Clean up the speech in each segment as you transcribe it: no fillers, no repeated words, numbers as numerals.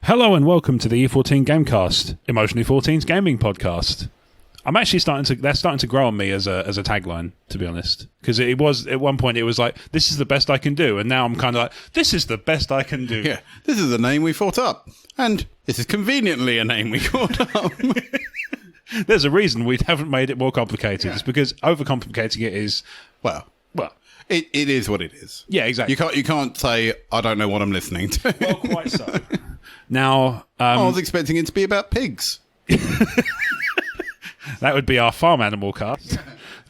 Hello and welcome to the E14 Gamecast, Emotionally 14's gaming podcast. I'm actually that's starting to grow on me as a tagline, to be honest. Because it was, at one point, it was like, this is the best I can do. And now I'm kind of like, this is the best I can do. Yeah, this is the name we thought up. And this is conveniently a name we thought up. There's a reason we haven't made it more complicated. Yeah. It's because overcomplicating it is, well, it is what it is. Yeah, exactly. You can't say, I don't know what I'm listening to. Well, quite so. Now, I was expecting it to be about pigs. That would be our farm animal cast,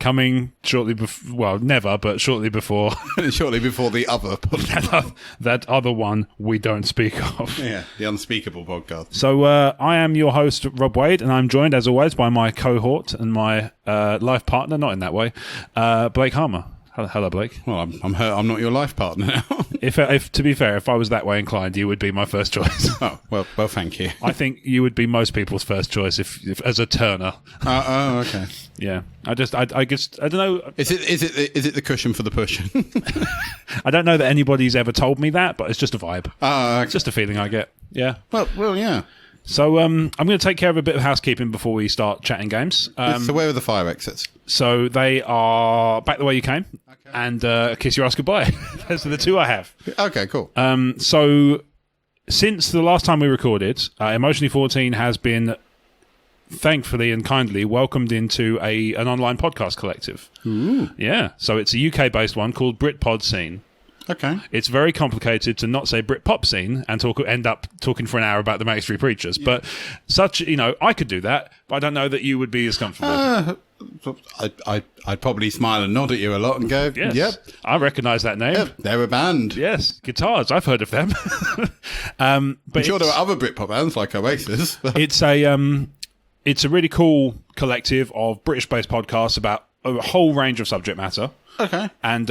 coming shortly before, well, never, but shortly before. Shortly before the other podcast. that other one we don't speak of. Yeah, the unspeakable podcast. So I am your host, Rob Wade, and I'm joined, as always, by my cohort and my life partner, not in that way, Blake Harmer. Hello, Blake. Well, I'm hurt. I'm not your life partner now. If to be fair, if I was that way inclined, you would be my first choice. Oh, well, thank you. I think you would be most people's first choice if as a turner. Oh, okay. Yeah, I guess I don't know. Is it the cushion for the pushing? I don't know that anybody's ever told me that, but it's just a vibe. Okay. It's just a feeling I get. Yeah. Well, yeah. So I'm going to take care of a bit of housekeeping before we start chatting games. So where are the fire exits? So they are back the way you came, and Kiss Your Ass Goodbye. Those are the two I have. Okay, cool. So since the last time we recorded, Emotionally 14 has been thankfully and kindly welcomed into an online podcast collective. Ooh. Yeah, so it's a UK-based one called Britpod Scene. Okay. It's very complicated to not say Britpop Scene and end up talking for an hour about the Matrix 3 Preachers. Yeah. But I could do that, but I don't know that you would be as comfortable. I'd probably smile and nod at you a lot and go, yes. Yep. I recognise that name. Yep, they're a band. Yes, guitars. I've heard of them. But I'm sure there are other Britpop bands like Oasis. It's a really cool collective of British-based podcasts about a whole range of subject matter. Okay. And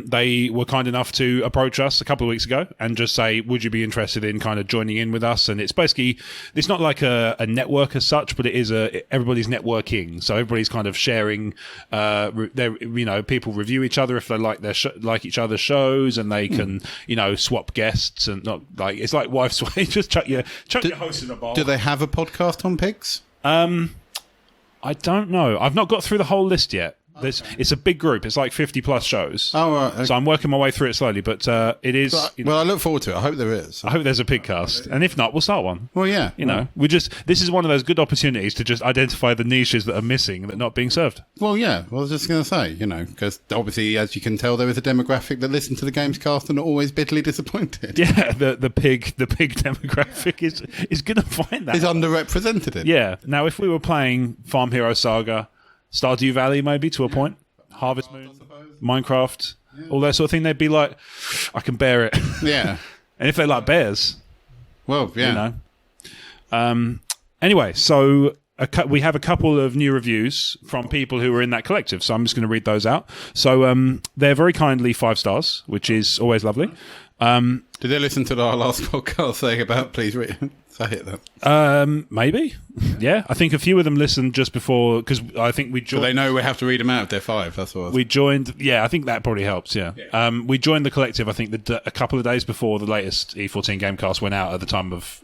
they were kind enough to approach us a couple of weeks ago and just say, would you be interested in kind of joining in with us? And it's basically, it's not like a network as such, but it is everybody's networking. So everybody's kind of sharing, people review each other if they like like each other's shows, and they can, swap guests, and not like, it's like wife sway. Just chuck your host in a bowl. Do they have a podcast on pigs? I don't know. I've not got through the whole list yet. It's a big group. It's like 50 plus shows. Oh, right. Okay. So I'm working my way through it slowly, but it is. Well, I look forward to it. I hope there is. I hope there's a pigcast, and if not, we'll start one. Well, yeah. This is one of those good opportunities to just identify the niches that are missing, that are not being served. Well, yeah. Well, I was just going to say, because obviously, as you can tell, there is a demographic that listen to the Gamecast and are always bitterly disappointed. Yeah, the pig demographic is going to find that. Is underrepresented. Yeah. Now, if we were playing Farm Hero Saga, Stardew Valley, maybe, to a point. Harvest Moon, Minecraft, all that sort of thing. They'd be like, I can bear it. Yeah. And if they like bears, well, yeah. Anyway, so we have a couple of new reviews from people who were in that collective, so I'm just going to read those out. So they're very kindly 5 stars, which is always lovely. Did they listen to our last podcast saying about please read? I hit that. Maybe. Yeah, I think a few of them listened just before, because I think we joined. So they know we have to read them out if they're 5. That's what we joined. Yeah, I think that probably helps. Yeah. We joined the collective. I think a couple of days before the latest E14 Gamecast went out. At the time of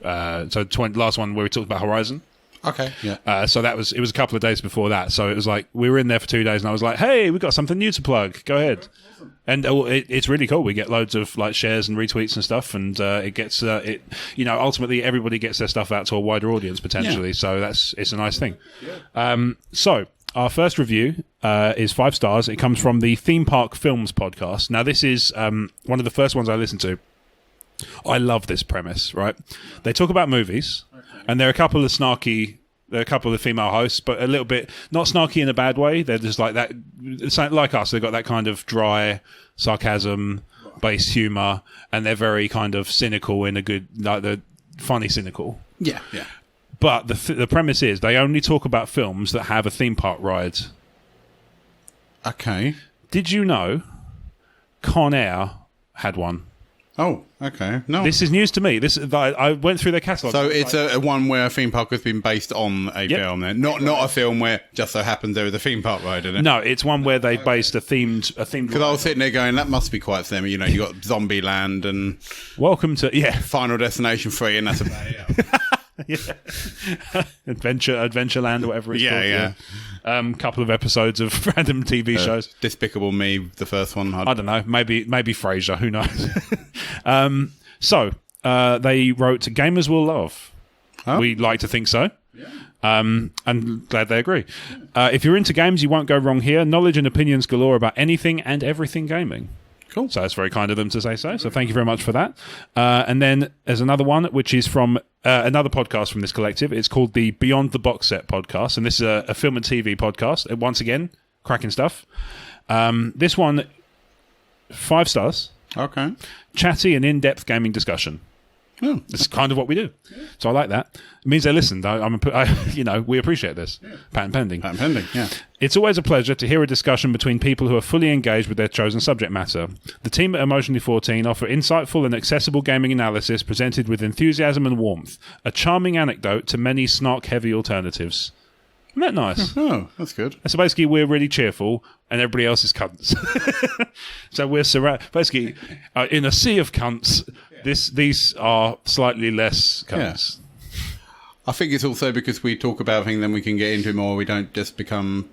last one where we talked about Horizon. Okay. Yeah. So it was a couple of days before that. So it was like we were in there for 2 days, and I was like, "Hey, we got something new to plug. Go ahead." Awesome. And it's really cool. We get loads of like shares and retweets and stuff, and it gets ultimately everybody gets their stuff out to a wider audience potentially. Yeah. So it's a nice thing. Yeah. So our first review is 5 stars. It comes from the Theme Park Films podcast. Now this is one of the first ones I listened to. I love this premise. Right? They talk about movies. And there are a couple of female hosts, but a little bit, not snarky in a bad way. They're just like that, like us. They've got that kind of dry sarcasm, based humour, and they're very kind of cynical in a good, like the funny cynical. Yeah, yeah. But the premise is they only talk about films that have a theme park ride. Okay. Did you know Con Air had one? Oh, okay. No. This is news to me. I went through their catalogue. So it's a one where a theme park has been based on a film then? Not a film where just so happens there is a theme park ride in it? No, it's one where they based a themed Because I was sitting there going, that must be quite similar. You know, you got Zombieland and Welcome to... Yeah. Final Destination 3 and that's about it. Yeah. Adventureland or whatever it's called. Yeah. Couple of episodes of random TV shows. Despicable Me, the first one. I don't know. Maybe Frasier. Who knows? So they wrote Gamers Will Love. Oh. We like to think so. Yeah. And glad they agree. If you're into games, you won't go wrong here. Knowledge and opinions galore about anything and everything gaming. Cool. So it's very kind of them to say so. So thank you very much for that. And then there's another one, which is from another podcast from this collective. It's called the Beyond the Box Set podcast. And this is a film and TV podcast. And once again, cracking stuff. This one, 5 stars. Okay. Chatty and in-depth gaming discussion. Oh. It's kind of what we do. So I like that. It means they listened. We appreciate this. Yeah. Patent pending. Patent pending, yeah. It's always a pleasure to hear a discussion between people who are fully engaged with their chosen subject matter. The team at Emotionally 14 offer insightful and accessible gaming analysis presented with enthusiasm and warmth. A charming anecdote to many snark-heavy alternatives. Isn't that nice? Oh, that's good. So basically, we're really cheerful, and everybody else is cunts. So we're basically in a sea of cunts. These are slightly less cunts. Yeah. I think it's also because we talk about things, then we can get into more. We don't just become.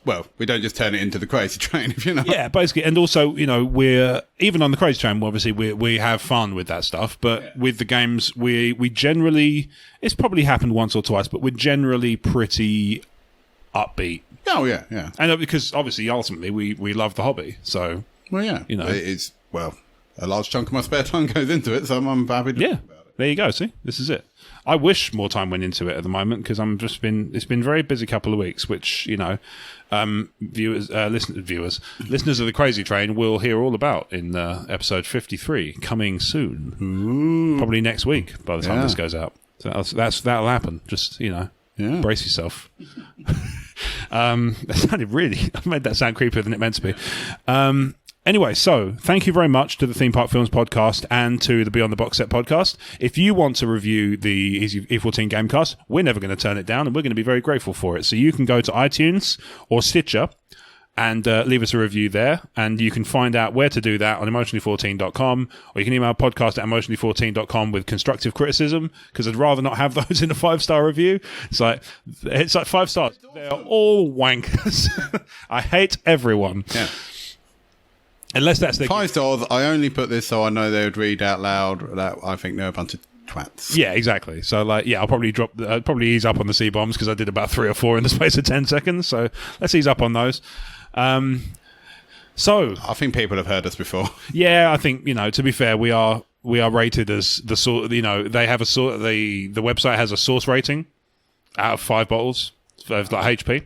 Well, we don't just turn it into the crazy train, if you know. Yeah, basically, and also, we're even on the crazy train. Obviously, we have fun with that stuff, but with the games, we generally, it's probably happened once or twice, but we're generally pretty upbeat. Oh yeah, yeah. And because obviously, ultimately, we love the hobby, so well, yeah, it's a large chunk of my spare time goes into it, so I'm happy to talk about it. There you go. See, this is it. I wish more time went into it at the moment because it's been a very busy couple of weeks, which listeners of the Crazy Train will hear all about in episode 53 coming soon. Ooh. Probably next week by the time this goes out. So that'll happen. Just brace yourself. That sounded really. I made that sound creepier than it meant to be. Anyway, so thank you very much to the Theme Park Films podcast and to the Beyond the Box Set podcast. If you want to review the E14 Gamecast, we're never going to turn it down and we're going to be very grateful for it. So you can go to iTunes or Stitcher and leave us a review there. And you can find out where to do that on emotionally14.com, or you can email podcast at emotionally14.com with constructive criticism, because I'd rather not have those in a 5-star review. It's like 5 stars. They're all wankers. I hate everyone. Yeah. Unless that's the 5 stars. I only put this so I know they would read out loud that I think they're a bunch of twats. Yeah, exactly. So, I'll probably ease up on the C-bombs because I did about 3 or 4 in the space of 10 seconds. So let's ease up on those. So I think people have heard us before. Yeah, I think to be fair, we are rated as the sort. They have a sort. The website has a source rating out of 5 bottles of HP.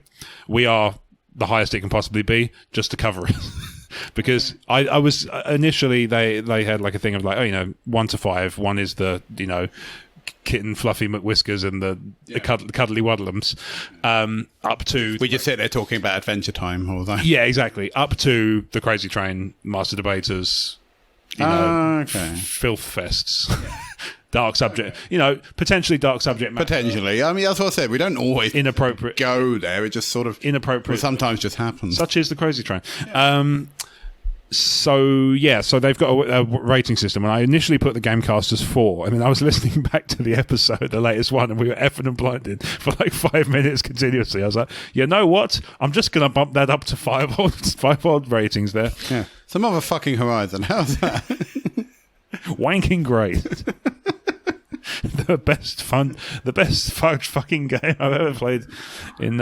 We are the highest it can possibly be, just to cover it. Because I was initially they had like a thing of 1 to 5. 1 is the kitten fluffy McWhiskers and the cuddly Wuddlums, up to we just sit there talking about Adventure Time all the time. Yeah, exactly. Up to the Crazy Train, Master Debaters, filth fests. Dark subject, potentially dark subject matter. Potentially. I mean, that's what I said. We don't always inappropriate go there. It just sort of inappropriate. Sometimes just happens. Such is the Crazy Train. Yeah. So they've got a rating system, and I initially put the Gamecast as 4, and then I was listening back to the episode, the latest one, and we were effing and blinded for 5 minutes continuously. I was like, you know what? I'm just going to bump that up to 5 odd ratings there. Yeah. Some motherfucking Horizon. How's that? Wanking great. The best fucking game I've ever played. In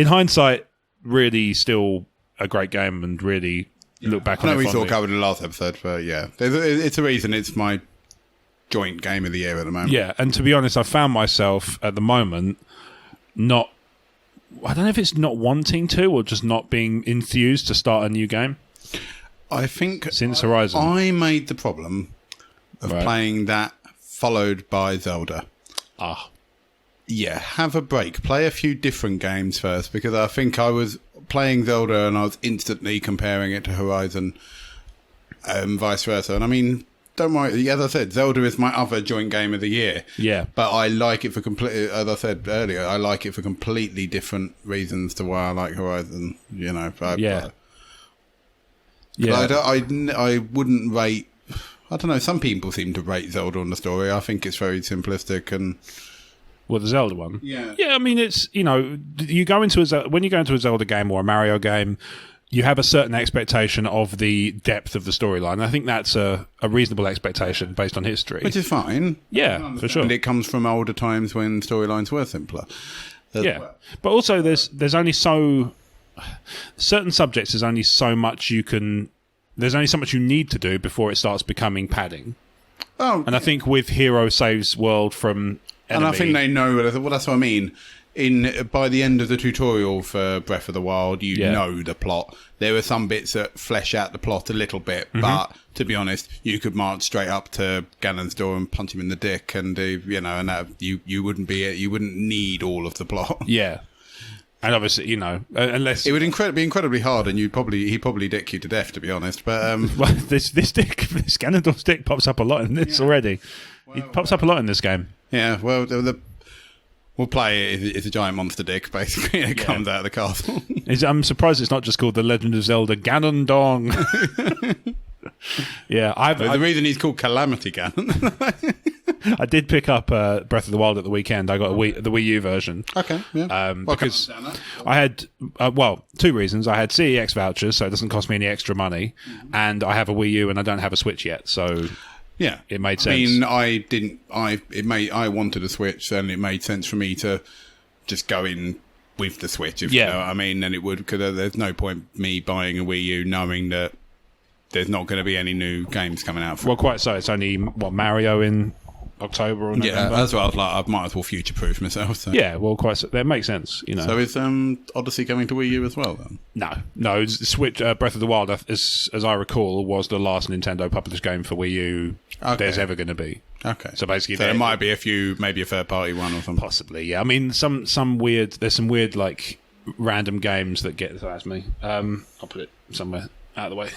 hindsight, really still a great game, and really look back on it. I know we sort of covered in the last episode, but yeah, it's a reason it's my joint game of the year at the moment. Yeah, and to be honest, I found myself at the moment I don't know if it's not wanting to or just not being enthused to start a new game. I think since Horizon, I made the problem of playing that followed by Zelda. Yeah, have a break. Play a few different games first, because I think I was playing Zelda and I was instantly comparing it to Horizon. vice versa. And I mean, don't worry. As I said, Zelda is my other joint game of the year. Yeah, but I like it for completely. As I said earlier, I like it for completely different reasons to why I like Horizon. You know. Yeah. I wouldn't rate. I don't know. Some people seem to rate Zelda on the story. I think it's very simplistic and. Well, the Zelda one. Yeah. Yeah, I mean, it's, you know, when you go into a Zelda game or a Mario game, you have a certain expectation of the depth of the storyline. I think that's a reasonable expectation based on history. Which is fine. Yeah, for sure. And it comes from older times when storylines were simpler. Yeah. But also there's only certain subjects, there's only so much you need to do before it starts becoming padding. Oh. And I think with Hero Saves World from Enemy, and I think they know. Well, that's what I mean. By the end of the tutorial for Breath of the Wild, you know the plot. There are some bits that flesh out the plot a little bit, but to be honest, you could march straight up to Ganon's door and punch him in the dick, and and that, you wouldn't need all of the plot. Yeah, and obviously, unless it would be incredibly hard, and he'd probably dick you to death, to be honest. But well, this Ganondorf's dick pops up a lot in this already. Well, it pops up a lot in this game. Yeah, well, we'll play it. It's a giant monster dick, basically. It comes out of the castle. I'm surprised it's not just called The Legend of Zelda Ganondong. Yeah, the reason he's called Calamity Ganon. I did pick up Breath of the Wild at the weekend. I got the Wii U version. Okay, yeah. Because I had, two reasons. I had CEX vouchers, so it doesn't cost me any extra money, and I have a Wii U and I don't have a Switch yet, so... Yeah, it made sense. I mean, I wanted a Switch, and it made sense for me to just go in with the Switch. If you know what I mean, and it would, because there's no point me buying a Wii U knowing that there's not going to be any new games coming out. Well, quite so. It's only Mario in October or November. Yeah, that's what I was like. I might as well future-proof myself. So. Yeah, well, quite so. That makes sense. So is Odyssey coming to Wii U as well then? No. Switch Breath of the Wild, as I recall, was the last Nintendo published game for Wii U there's ever going to be. Okay. So basically, there might be maybe a third-party one or something. Possibly, yeah. I mean, there's some weird like random games that get that's me. I'll put it somewhere out of the way.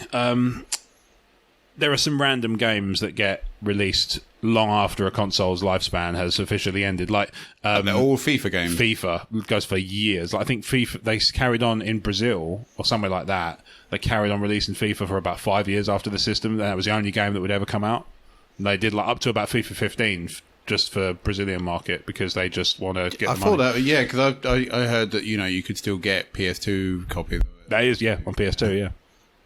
There are some random games that get released long after a console's lifespan has officially ended. Like they're all FIFA games. FIFA goes for years. Like, I think FIFA, they carried on in Brazil or somewhere like that. They carried on releasing FIFA for about 5 years after the system. And that was the only game that would ever come out. And they did up to about FIFA 15 just for Brazilian market because they just want to get. I thought that, because I heard that you could still get PS2 copies. That is, on PS2, yeah.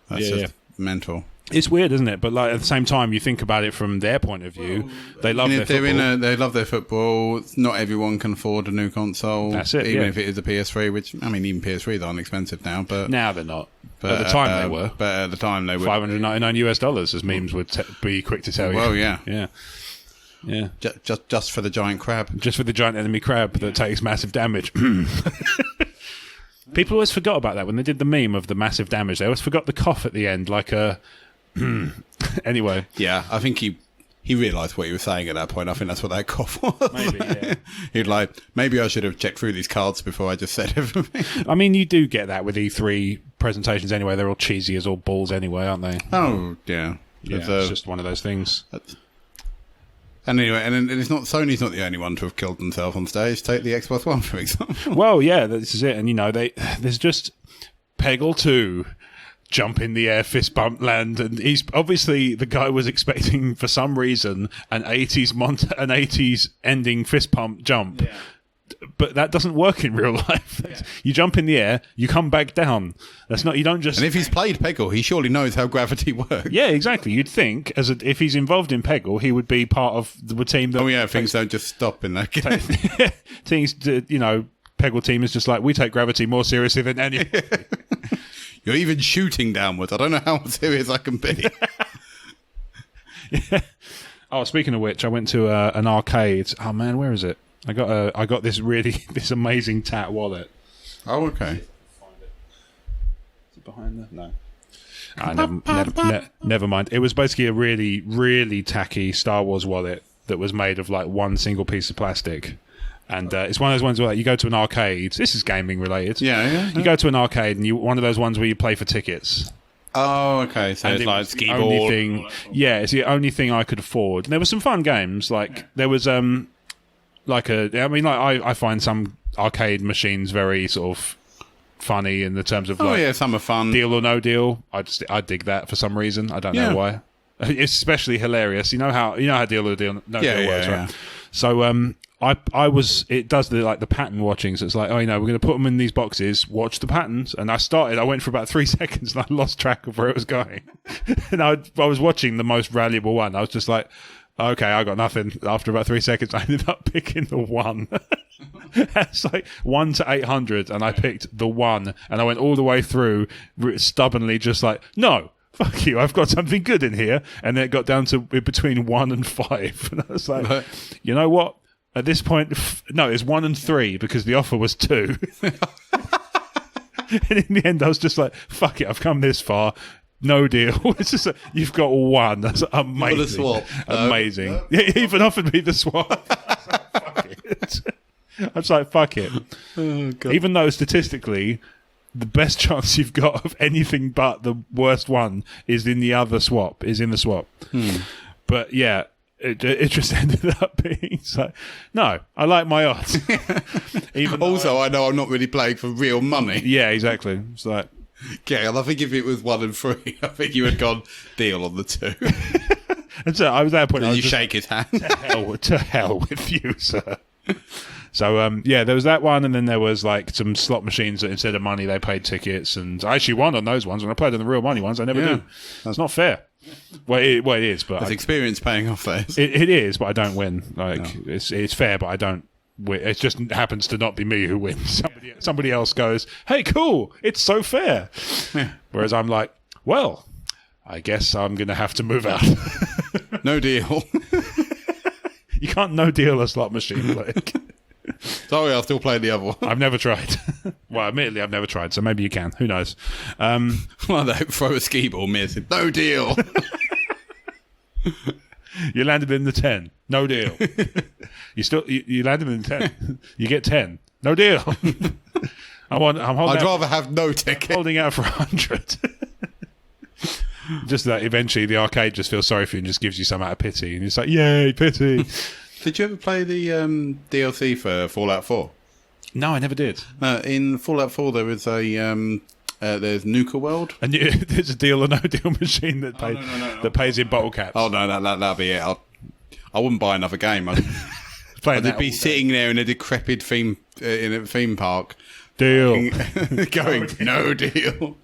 That's just mental. It's weird, isn't it? But like at the same time, you think about it from their point of view. They love their football. They love their football. Not everyone can afford a new console. That's it. Even if it is a PS3, which I mean, even PS3s aren't expensive now. But now they're not. But at the time they were. But at the time they were $599 as memes would be quick to tell you. Well, yeah. Yeah. Just for the giant crab. Just for the giant enemy crab that takes massive damage. People always forgot about that when they did the meme of the massive damage. They always forgot the cough at the end, like a. Anyway. Yeah, I think he realised what he was saying at that point. I think that's what that cough was. Maybe, yeah. He'd like, maybe I should have checked through these cards before I just said everything. I mean, you do get that with E3 presentations anyway. They're all cheesy as all balls anyway, aren't they? Oh, yeah. It's just one of those things. And anyway, and it's not Sony's not the only one to have killed themselves on stage. Take the Xbox One, for example. Well, yeah, this is it. And, there's just Peggle 2... jump in the air, fist bump, land, and he's obviously the guy was expecting for some reason an 80s ending fist pump jump, but that doesn't work in real life. You jump in the air, you come back down. That's not. You don't just. And if he's played Peggle, he surely knows how gravity works. Yeah, exactly. You'd think if he's involved in Peggle, he would be part of the team that. Oh yeah, things don't just stop in that game. Things, Peggle team is just like we take gravity more seriously than anyone. You're even shooting downwards. I don't know how serious I can be. Yeah. Oh, speaking of which, I went to an arcade. Oh man, where is it? I got this this amazing Tat wallet. Oh, okay. Is it behind there? No. Never mind. It was basically a really, really tacky Star Wars wallet that was made of like one single piece of plastic. And it's one of those ones where you go to an arcade. This is gaming related. Yeah. You go to an arcade and one of those ones where you play for tickets. Oh, okay. So And it's it like was the skee only ball. thing. Yeah, it's the only thing I could afford. And there were some fun games. Like there was I find some arcade machines very sort of funny in the terms of Some are fun. Deal or No Deal. I dig that for some reason. I don't know why. It's especially hilarious. You know how Deal or No Deal works, right? So it does the pattern watching. So it's like, we're going to put them in these boxes, watch the patterns. And I went for about 3 seconds and I lost track of where it was going. And I was watching the most valuable one. I was just like, okay, I got nothing. After about 3 seconds, I ended up picking the 1. It's like 1 to 800. And I picked the 1. And I went all the way through stubbornly, just like, no. Fuck you, I've got something good in here. And then it got down to between 1 and 5. And I was like, you know what? At this point, no, it's 1 and 3 because the offer was 2. And in the end, I was just like, fuck it, I've come this far. No deal. It's just you've got 1. That's amazing. The swap. Amazing. No. Yeah, he even offered me the swap. I was like, fuck it. Oh, God. Even though statistically, the best chance you've got of anything but the worst one is in the swap. But yeah, it just ended up being so. No, I like my odds. I know I'm not really playing for real money. Yeah, exactly. It's like, okay, I think if it was 1 and 3, I think you had gone deal on the 2. And so I was at that point. You shake his hand. To hell with you, sir. So there was that one, and then there was like some slot machines that instead of money they paid tickets, and I actually won on those ones. When I played on the real money ones, I never do. That's not fair. Well, it is, but there's experience paying off there. It is, but I don't win. It's fair, but I don't win. It just happens to not be me who wins. Somebody else goes, "Hey, cool! It's so fair." Yeah. Whereas I'm like, well, I guess I'm going to have to move out. No deal. You can't no deal a slot machine, like. Sorry, I'll still play the other one. I've never tried. Well, admittedly, I've never tried, so maybe you can. Who knows? Well, they throw a skee ball, miss. No deal. You landed in the 10. No deal. You landed in the 10. You get 10. No deal. I'd rather have no ticket. Holding out for 100. Just that eventually the arcade just feels sorry for you and just gives you some out of pity, and it's like, yay, pity. Did you ever play the DLC for Fallout 4? No, I never did. In Fallout 4 there is there's Nuka World. And there's a deal or no deal machine that pays in bottle caps. Oh no, that'll be it. I wouldn't buy another game. I'd be sitting there in a decrepit theme park. Deal. Going, no deal.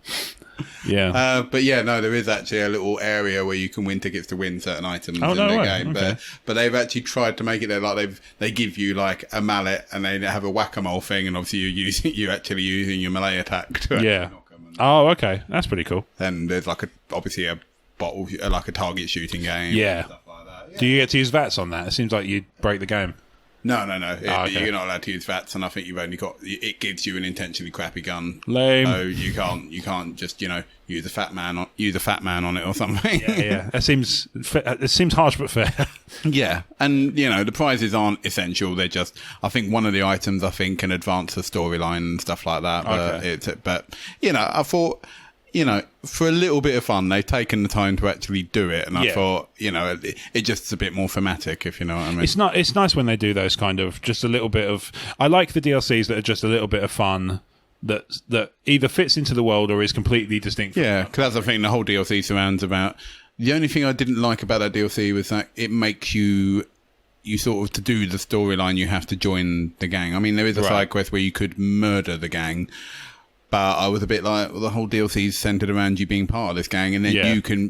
Yeah. But yeah, no, there is actually a little area where you can win tickets to win certain items in the game. Okay. But they've actually tried to make it there like they give you like a mallet and they have a whack-a-mole thing, and obviously you're actually using your melee attack to knock them. Oh, okay, that's pretty cool. And there's obviously a bottle, like a target shooting game. Yeah. And stuff like that. Yeah. Do you get to use VATS on that? It seems like you'd break the game. No. Okay. You're not allowed to use VATS, and I think you've only got. It gives you an intentionally crappy gun. Lame. So you can't just use a fat man on it or something. Yeah. It seems harsh but fair. Yeah, and the prizes aren't essential. They're just. I think one of the items can advance the storyline and stuff like that. But I thought. For a little bit of fun, they've taken the time to actually do it, and I thought, it just a bit more thematic, if you know what I mean. It's nice when they do those kind of just a little bit of. I like the DLCs that are just a little bit of fun that either fits into the world or is completely distinct. Yeah, because that's the thing. The whole DLC surrounds about. The only thing I didn't like about that DLC was that it makes you sort of, to do the storyline, you have to join the gang. I mean, there is a side quest where you could murder the gang. But I was a bit like, well, the whole DLC is centered around you being part of this gang, and then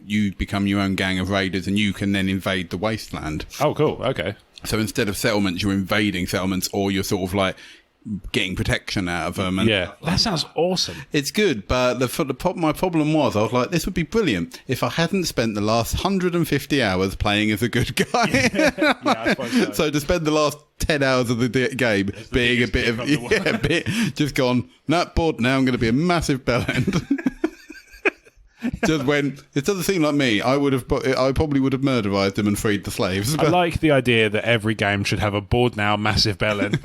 you become your own gang of raiders, and you can then invade the wasteland. Oh, cool. Okay. So instead of settlements, you're invading settlements, or you're sort of like getting protection out of them. And that sounds awesome. It's good, but my problem was, I was like, this would be brilliant if I hadn't spent the last 150 hours playing as a good guy. I suppose so to spend the last 10 hours of the game being a bit of just gone, bored now, I'm going to be a massive bellend. Just when it doesn't seem like me, I probably would have murderized him and freed the slaves. I like the idea that every game should have a bored now massive bellend.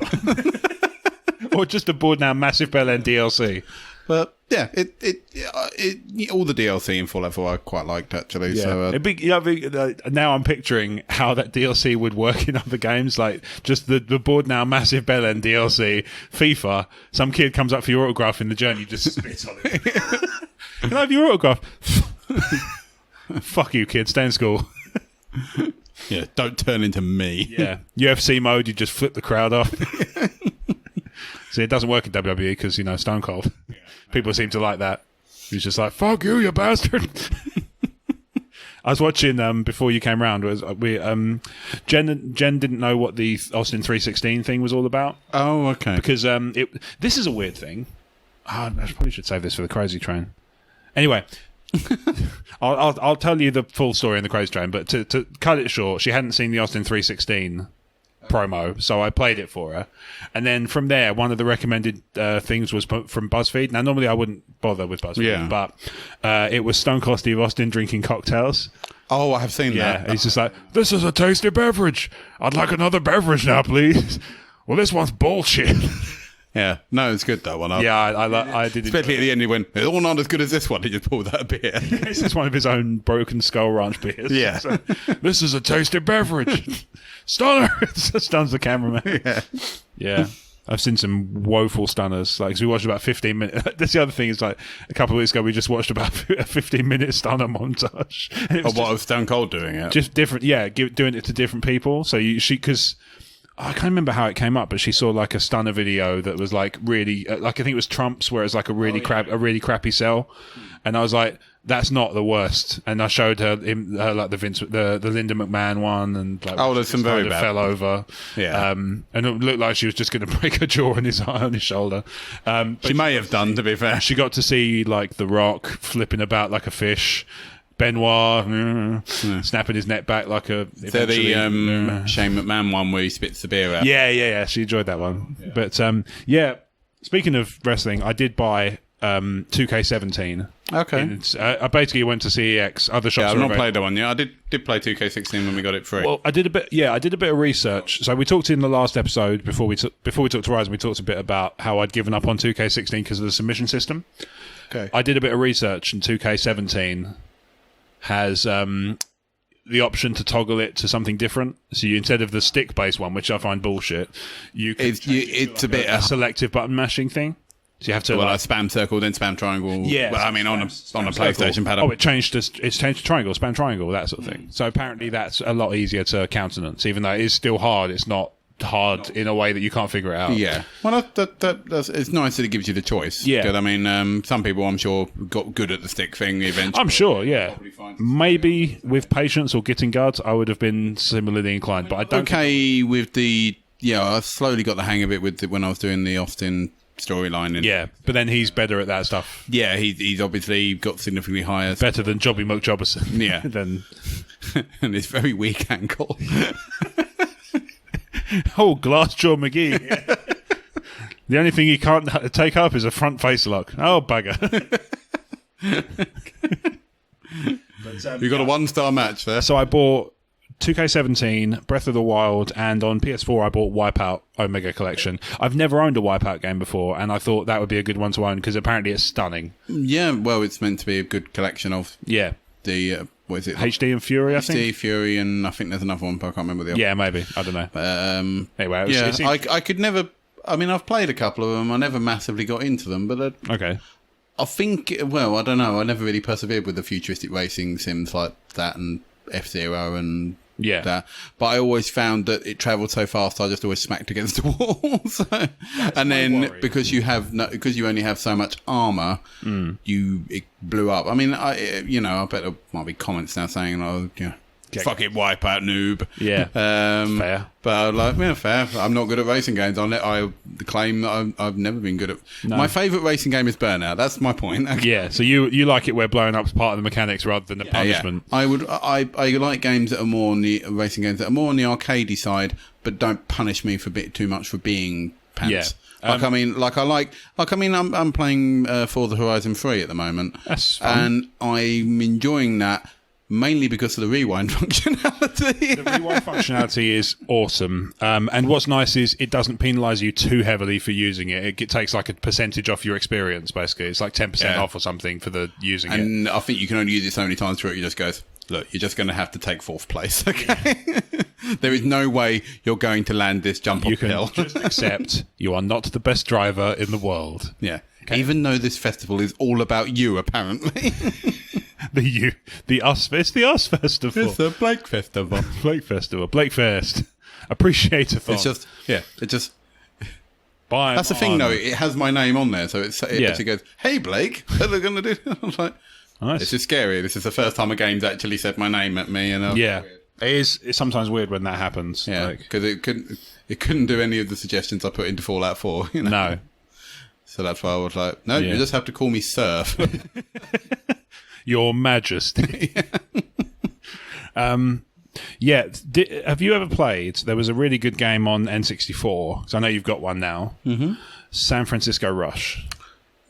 Or just a board now massive bellend DLC. But Yeah, all the DLC in Fallout 4 I quite liked, actually. Yeah. So, now I'm picturing how that DLC would work in other games, like just the board now massive bell end DLC, FIFA. Some kid comes up for your autograph in the journey, you just spit on it. Can I have your autograph? Fuck you, kid. Stay in school. yeah, don't turn into me. Yeah, UFC mode, you just flip the crowd off. See, it doesn't work in WWE because, Stone Cold. Yeah. People seem to like that. He's just like, fuck you, you bastard. I was watching, before you came round, Jen didn't know what the Austin 316 thing was all about. Oh, okay. Because this is a weird thing. I probably should save this for the Crazy Train. Anyway, I'll tell you the full story in the Crazy Train, but to cut it short, she hadn't seen the Austin 316 promo, so I played it for her, and then from there one of the recommended things was from BuzzFeed. Now normally I wouldn't bother with BuzzFeed, but it was Stone Cold Steve Austin drinking cocktails. Oh, I have seen that. He's just like, this is a tasty beverage, I'd like another beverage now, please. Well, this one's bullshit. Yeah, no, it's good, that one. I did. Especially at the end, he went, it's all not as good as this one. He just pulled out a beer. This is one of his own Broken Skull Ranch beers. Yeah. So, this is a tasty beverage. Stunner! Stuns the cameraman. Yeah. I've seen some woeful stunners. Like, 'cause we watched about 15 minutes. That's the other thing, is like, a couple of weeks ago, we just watched about a 15-minute stunner montage. Of Stone Cold doing it? Just different, doing it to different people. So because I can't remember how it came up, but she saw like a stunner video that was like really, like I think it was Trump's, where it's like a really crappy cell, and I was like, that's not the worst. And I showed her like the Linda McMahon one, and like, there's some very bad. Fell over, and it looked like she was just going to break her jaw on his shoulder. She may have done, to be fair. She got to see like The Rock flipping about like a fish. Benoit snapping his neck back like a... Is there the Shane McMahon one where he spits the beer out? Yeah. She enjoyed that one. Yeah. But, speaking of wrestling, I did buy 2K17. Okay. I basically went to CEX. Other shops. Yeah, I've not played that one yet. I did play 2K16 when we got it free. Well, I did a bit of research. So we talked in the last episode before we talked to Horizon. We talked a bit about how I'd given up on 2K16 because of the submission system. Okay. I did a bit of research, and 2K17 has the option to toggle it to something different. So instead of the stick-based one, which I find bullshit, you can it's a bit a selective button mashing thing. So you have to like spam circle, then spam triangle. Yeah, well, I mean on a PlayStation pad. It's changed to triangle, spam triangle, that sort of thing. So apparently that's a lot easier to countenance, even though it is still hard. It's not hard in a way that you can't figure it out. Yeah. Well, that's it's nice that it gives you the choice. Yeah. I mean, some people, I'm sure, got good at the stick thing eventually. I'm sure, yeah. Maybe with patience or getting guards, I would have been similarly inclined, but I don't... Okay, with the... Yeah, I slowly got the hang of it when I was doing the Austin storyline. Yeah, but then he's better at that stuff. Yeah, he's obviously got significantly higher... Better than Jobby McJobberson. Yeah. And his very weak ankle. Oh, Glassjaw McGee. The only thing he can't take up is a front face lock. Oh, bugger. You got a 1-star match there. So I bought 2K17, Breath of the Wild, and on PS4 I bought Wipeout Omega Collection. I've never owned a Wipeout game before, and I thought that would be a good one to own because apparently it's stunning. Yeah, well, it's meant to be a good collection of the... what is it? HD and Fury, I think? HD, Fury, and I think there's another one, but I can't remember the other. Yeah, maybe. I don't know. Anyway, I could never... I mean, I've played a couple of them. I never massively got into them, but... Okay. I think... Well, I don't know. I never really persevered with the futuristic racing sims like that and F-Zero and... Yeah. That. But I always found that it travelled so fast, I just always smacked against the wall. And then because you only have so much armour, it blew up. I mean, I bet there might be comments now saying, fucking Wipeout noob. Yeah. Fair. But fair. I'm not good at racing games. I claim that I've never been good at... No. My favourite racing game is Burnout. That's my point. Yeah, so you like it where blowing up's part of the mechanics rather than the punishment. Yeah. I like games that are more on the... Racing games that are more on the arcadey side, but don't punish me for too much for being pants. Yeah. I'm playing Forza Horizon 3 at the moment. That's fun. And I'm enjoying that mainly because of the rewind functionality. The rewind functionality is awesome. And what's nice is it doesn't penalise you too heavily for using it. It takes like a percentage off your experience, basically. It's like 10% off or something for the using it. And I think you can only use it so many times through it. You just goes, look, you're just going to have to take 4th place, okay? There is no way you're going to land this jump You uphill. can just accept you are not the best driver in the world. Yeah. Okay. Even though this festival is all about you, apparently. The Us Festival. It's a Blake Festival. Blake Festival. Blake Fest. Appreciate-a-thon. It's just, Bye. That's the thing, though. It has my name on there, so it actually goes, "Hey, Blake, what are they going to do?" I was like, nice. This is scary. This is the first time a game's actually said my name at me, and it is. It's sometimes weird when that happens. Yeah, because it couldn't do any of the suggestions I put into Fallout 4. You know? No. So that's why I was like, no, you just have to call me Sir. Your Majesty. Have you ever played? There was a really good game on N64, because I know you've got one now. Mm-hmm. San Francisco Rush.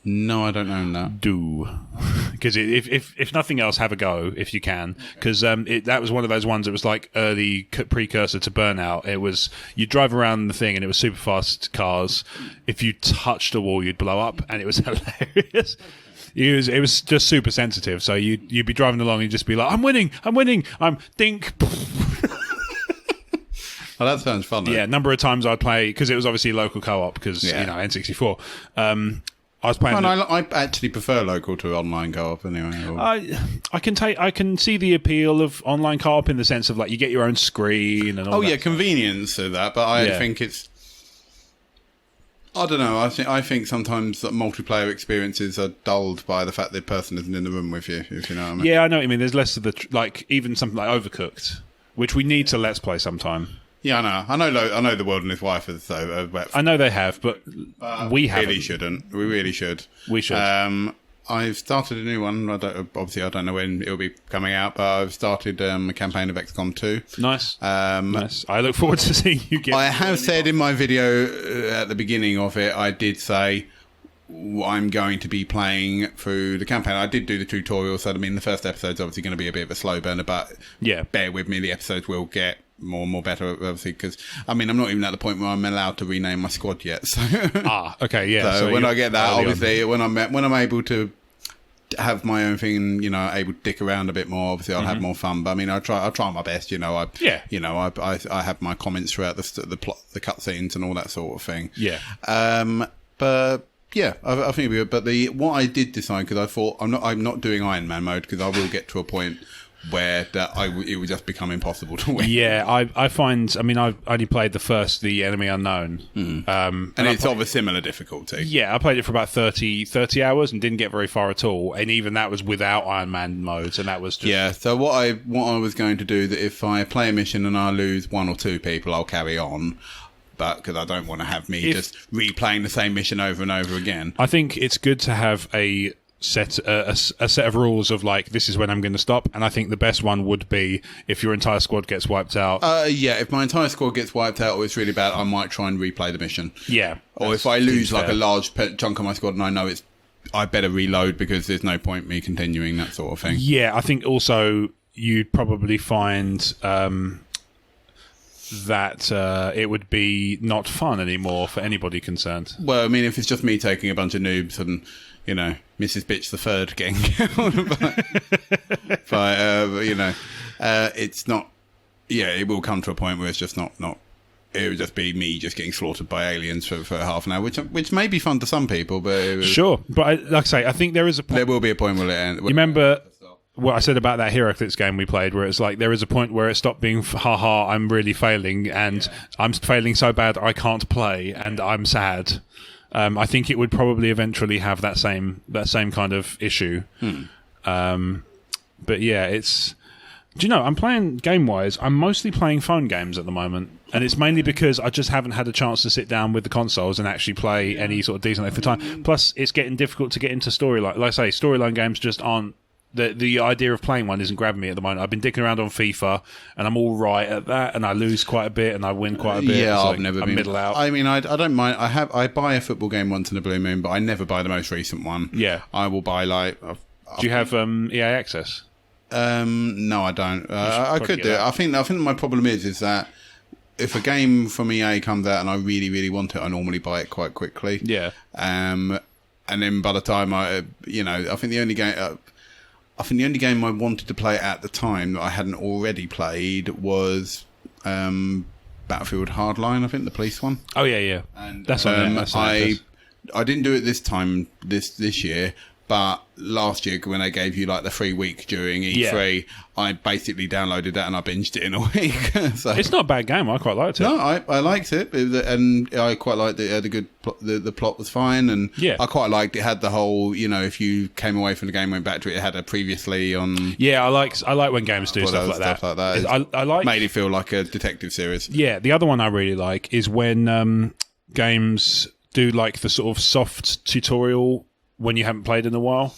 No, I don't own that. Do. Because if nothing else, have a go if you can. Because that was one of those ones that was like early precursor to Burnout. It was, you drive around the thing and it was super fast cars. If you touched a wall, you'd blow up, and it was hilarious. It was just super sensitive. So you'd be driving along and you'd just be like, I'm winning, I'm dink. Well, that sounds fun. Yeah, a number of times I'd play, because it was obviously local co-op, because, N64. I was playing. I actually prefer local to online co-op anyway. I can see the appeal of online co-op in the sense of like you get your own screen and all that. Convenience of that, but I think it's. I don't know. I think sometimes that multiplayer experiences are dulled by the fact that the person isn't in the room with you. If you know what I mean. Yeah, I know what you mean. There's less of the like even something like Overcooked, which we need to let's play sometime. Yeah, I know. The World and His Wife is so. I know they have, but we haven't. Really shouldn't. We really should. We should. I've started a new one. I don't know when it'll be coming out, but I've started a campaign of XCOM 2. Nice. Nice. I look forward to seeing you get. I have said in my video at the beginning of it, I did say I'm going to be playing through the campaign. I did do the tutorial, so I mean the first episode's obviously going to be a bit of a slow burner, but bear with me, the episodes will get more and more better, obviously, because I mean I'm not even at the point where I'm allowed to rename my squad yet. So okay, yeah. So when I get that, obviously, when I'm able to have my own thing, and able to dick around a bit more, obviously I'll have more fun. But I mean, I'll try my best. I have my comments throughout the plot, the cutscenes, and all that sort of thing. Yeah. But yeah, I think it'll be good. But what I did decide, because I thought I'm not doing Iron Man mode, because I will get to a point where it would just become impossible to win. Yeah, I find. I mean, I've only played the Enemy Unknown, and it's of a similar difficulty. Yeah, I played it for about 30 hours and didn't get very far at all, and even that was without Iron Man modes, and that was just So what I was going to do, that if I play a mission and I lose one or two people, I'll carry on. But because I don't want to have me just replaying the same mission over and over again. I think it's good to have a set of rules of like, this is when I'm going to stop, and I think the best one would be if your entire squad gets wiped out. If my entire squad gets wiped out or it's really bad, I might try and replay the mission. Yeah. Or if I lose like a large chunk of my squad and I know I better reload because there's no point me continuing, that sort of thing. Yeah, I think also you'd probably find that it would be not fun anymore for anybody concerned. Well, I mean, if it's just me taking a bunch of noobs and, Mrs. Bitch the Third getting killed, it's not. Yeah, it will come to a point where it's just not. It would just be me just getting slaughtered by aliens for half an hour, which may be fun to some people, but sure. But like I say, I think there is a point. There will be a point where it ends. You remember what I said about that Heraclits game we played, where it's like there is a point where it stopped being I'm really failing, and I'm failing so bad I can't play, and I'm sad. I think it would probably eventually have that same kind of issue. But yeah, it's. Do you know, I'm playing game-wise, I'm mostly playing phone games at the moment. And it's mainly because I just haven't had a chance to sit down with the consoles and actually play any sort of decent length of time. Plus, it's getting difficult to get into storyline. Like I say, storyline games just aren't... The idea of playing one isn't grabbing me at the moment. I've been dicking around on FIFA, and I'm all right at that, and I lose quite a bit, and I win quite a bit. Yeah, I've like, never been middle out. I mean, I don't mind. I buy a football game once in a blue moon, but I never buy the most recent one. Yeah. I will buy, like... Do you have EA Access? No, I don't. I could do it. I think my problem is that if a game from EA comes out and I really, really want it, I normally buy it quite quickly. Yeah. And then by the time I think the only game I wanted to play at the time that I hadn't already played was Battlefield Hardline. I think the police one. Oh yeah. And that's on there. I didn't do it this time this year. But last year, when they gave you like the free week during E3, I basically downloaded that and I binged it in a week. So, it's not a bad game. I quite liked it. No, I liked it, and I quite liked it. It had a good the plot was fine, and I quite liked it. Had the whole, if you came away from the game and went back to it, it had a previously on. Yeah, I like when games do stuff like that. I like made it feel like a detective series. Yeah, the other one I really like is when games do like the sort of soft tutorial when you haven't played in a while.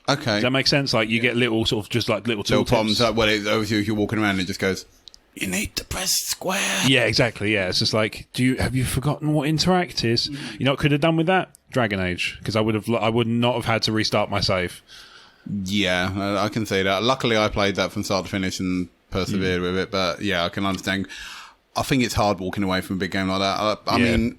Okay. Does that make sense? Like you get little sort of just like little problems. Obviously, if you're walking around, it just goes, you need to press square. Yeah, exactly. Yeah, it's just like, have you forgotten what interact is? You know what could have done with that? Dragon Age, because I would not have had to restart my save. Yeah, I can see that. Luckily, I played that from start to finish and persevered with it. But yeah, I can understand. I think it's hard walking away from a big game like that. I mean,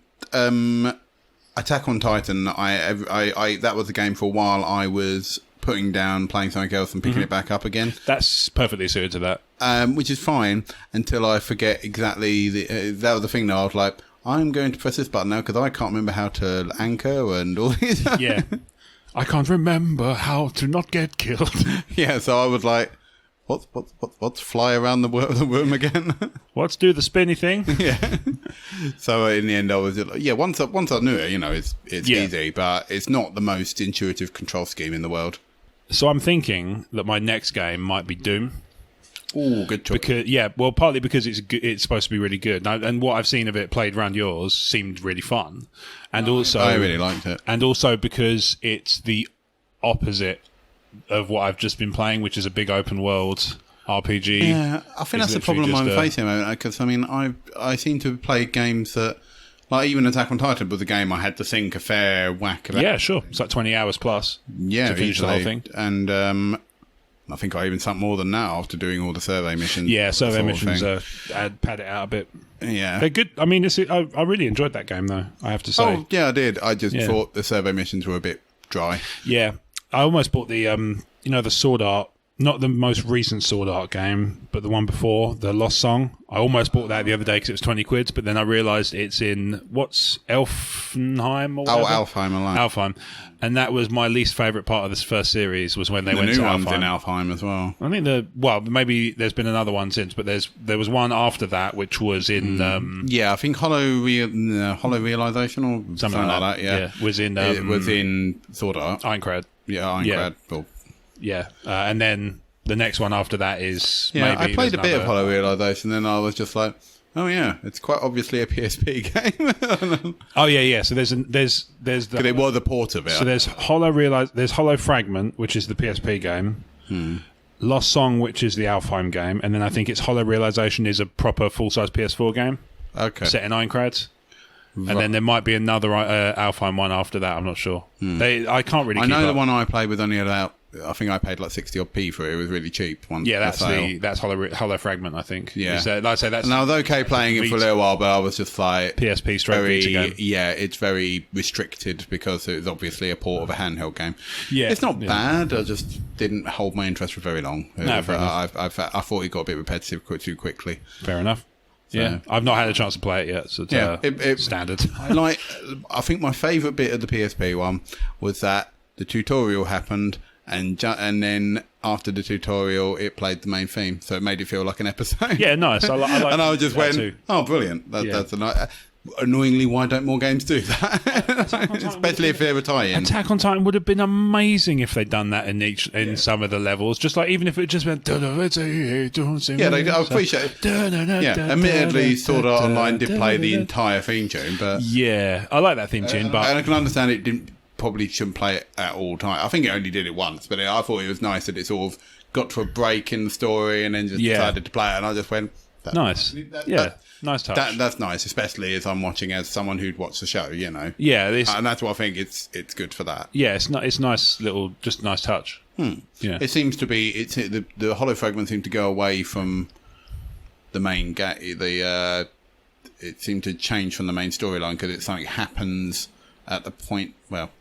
Attack on Titan, I that was a game for a while I was putting down, playing something else and picking it back up again. That's perfectly suited to that. Which is fine until I forget exactly. That was the thing though, I was like, I'm going to press this button now because I can't remember how to anchor and all this. Yeah. I can't remember how to not get killed. Yeah, so I was like, what's fly around the room again? What's do the spinny thing? Yeah. So in the end, I was once I knew it, it's easy, but it's not the most intuitive control scheme in the world. So I'm thinking that my next game might be Doom. Oh, good choice. Partly because it's supposed to be really good, and what I've seen of it played around yours seemed really fun, and also I really liked it, and also because it's the opposite of what I've just been playing, which is a big open world RPG. Yeah, I think that's the problem I'm facing because I seem to play games that, like even Attack on Titan was a game I had to sink a fair whack about. Yeah, sure, it's like 20 hours plus. Yeah, to finish the whole thing, and I think I even sunk more than that after doing all the survey missions. Yeah, survey missions I'd pad it out a bit. Yeah, they're good. I mean, I really enjoyed that game though, I have to say. Oh yeah, I did. I just thought the survey missions were a bit dry. Yeah, I almost bought the the Sword Art, not the most recent Sword Art game, but the one before, the Lost Song. I almost bought that the other day because it was 20 quid, but then I realised it's in, what's Elfenheim or whatever? Oh, Alfheim. And that was my least favourite part of this first series, was when they went to Alfheim. The new one's in Alfheim as well. I think maybe there's been another one since, but there was one after that, which was in... I think Hollow Realization or something like that, yeah. Was in... it was in Sword Art. Ironclad. Yeah, Ironclad. Cool. Yeah, and then the next one after that is... Yeah, I played a bit of Hollow Realization, then I was just like, oh yeah, it's quite obviously a PSP game. Oh yeah. So there's the... It was a port of it. So there's Hollow Fragment, which is the PSP game. Lost Song, which is the Alfheim game, and then I think it's Hollow Realization is a proper full-size PS4 game. Okay. Set in Ironclad. Right. And then there might be another Alfheim one after that. I'm not sure. I can't really. I know the one I played was only about. I think I paid like 60-odd for it. It was really cheap. That's Hollow Fragment. I think. Yeah. Like I say, that's. And I was okay playing it for a little while, but I was just like PSP straight Vita game. Yeah, it's very restricted because it was obviously a port of a handheld game. Yeah, it's not bad. I just didn't hold my interest for very long. No, fair enough. I thought it got a bit repetitive too quickly. Fair enough. So, yeah, I've not had a chance to play it yet, so it's standard. I think my favourite bit of the PSP one was that the tutorial happened, and then after the tutorial, it played the main theme, so it made it feel like an episode. Yeah, nice. I like and I just went, too. Oh, brilliant! That's a nice. Annoyingly, why don't more games do that? Especially if they're a tie-in. Attack on Titan would have been amazing if they'd done that in some of the levels. Just like even if it just went. I appreciate it. Admittedly, Sword Art Online did play the entire theme tune, but yeah, I like that theme tune. But and I can understand it probably shouldn't play it at all time. I think it only did it once, but I thought it was nice that it sort of got to a break in the story and then just decided to play it, and I just went. Nice. Nice touch. That's nice, especially as I'm watching as someone who'd watched the show, Yeah, and that's why I think it's good for that. Yeah, it's nice little, just nice touch. Yeah. It seems to be the hollow fragments seem to go away from the main it seemed to change from the main storyline because it's something happens at the point. Well,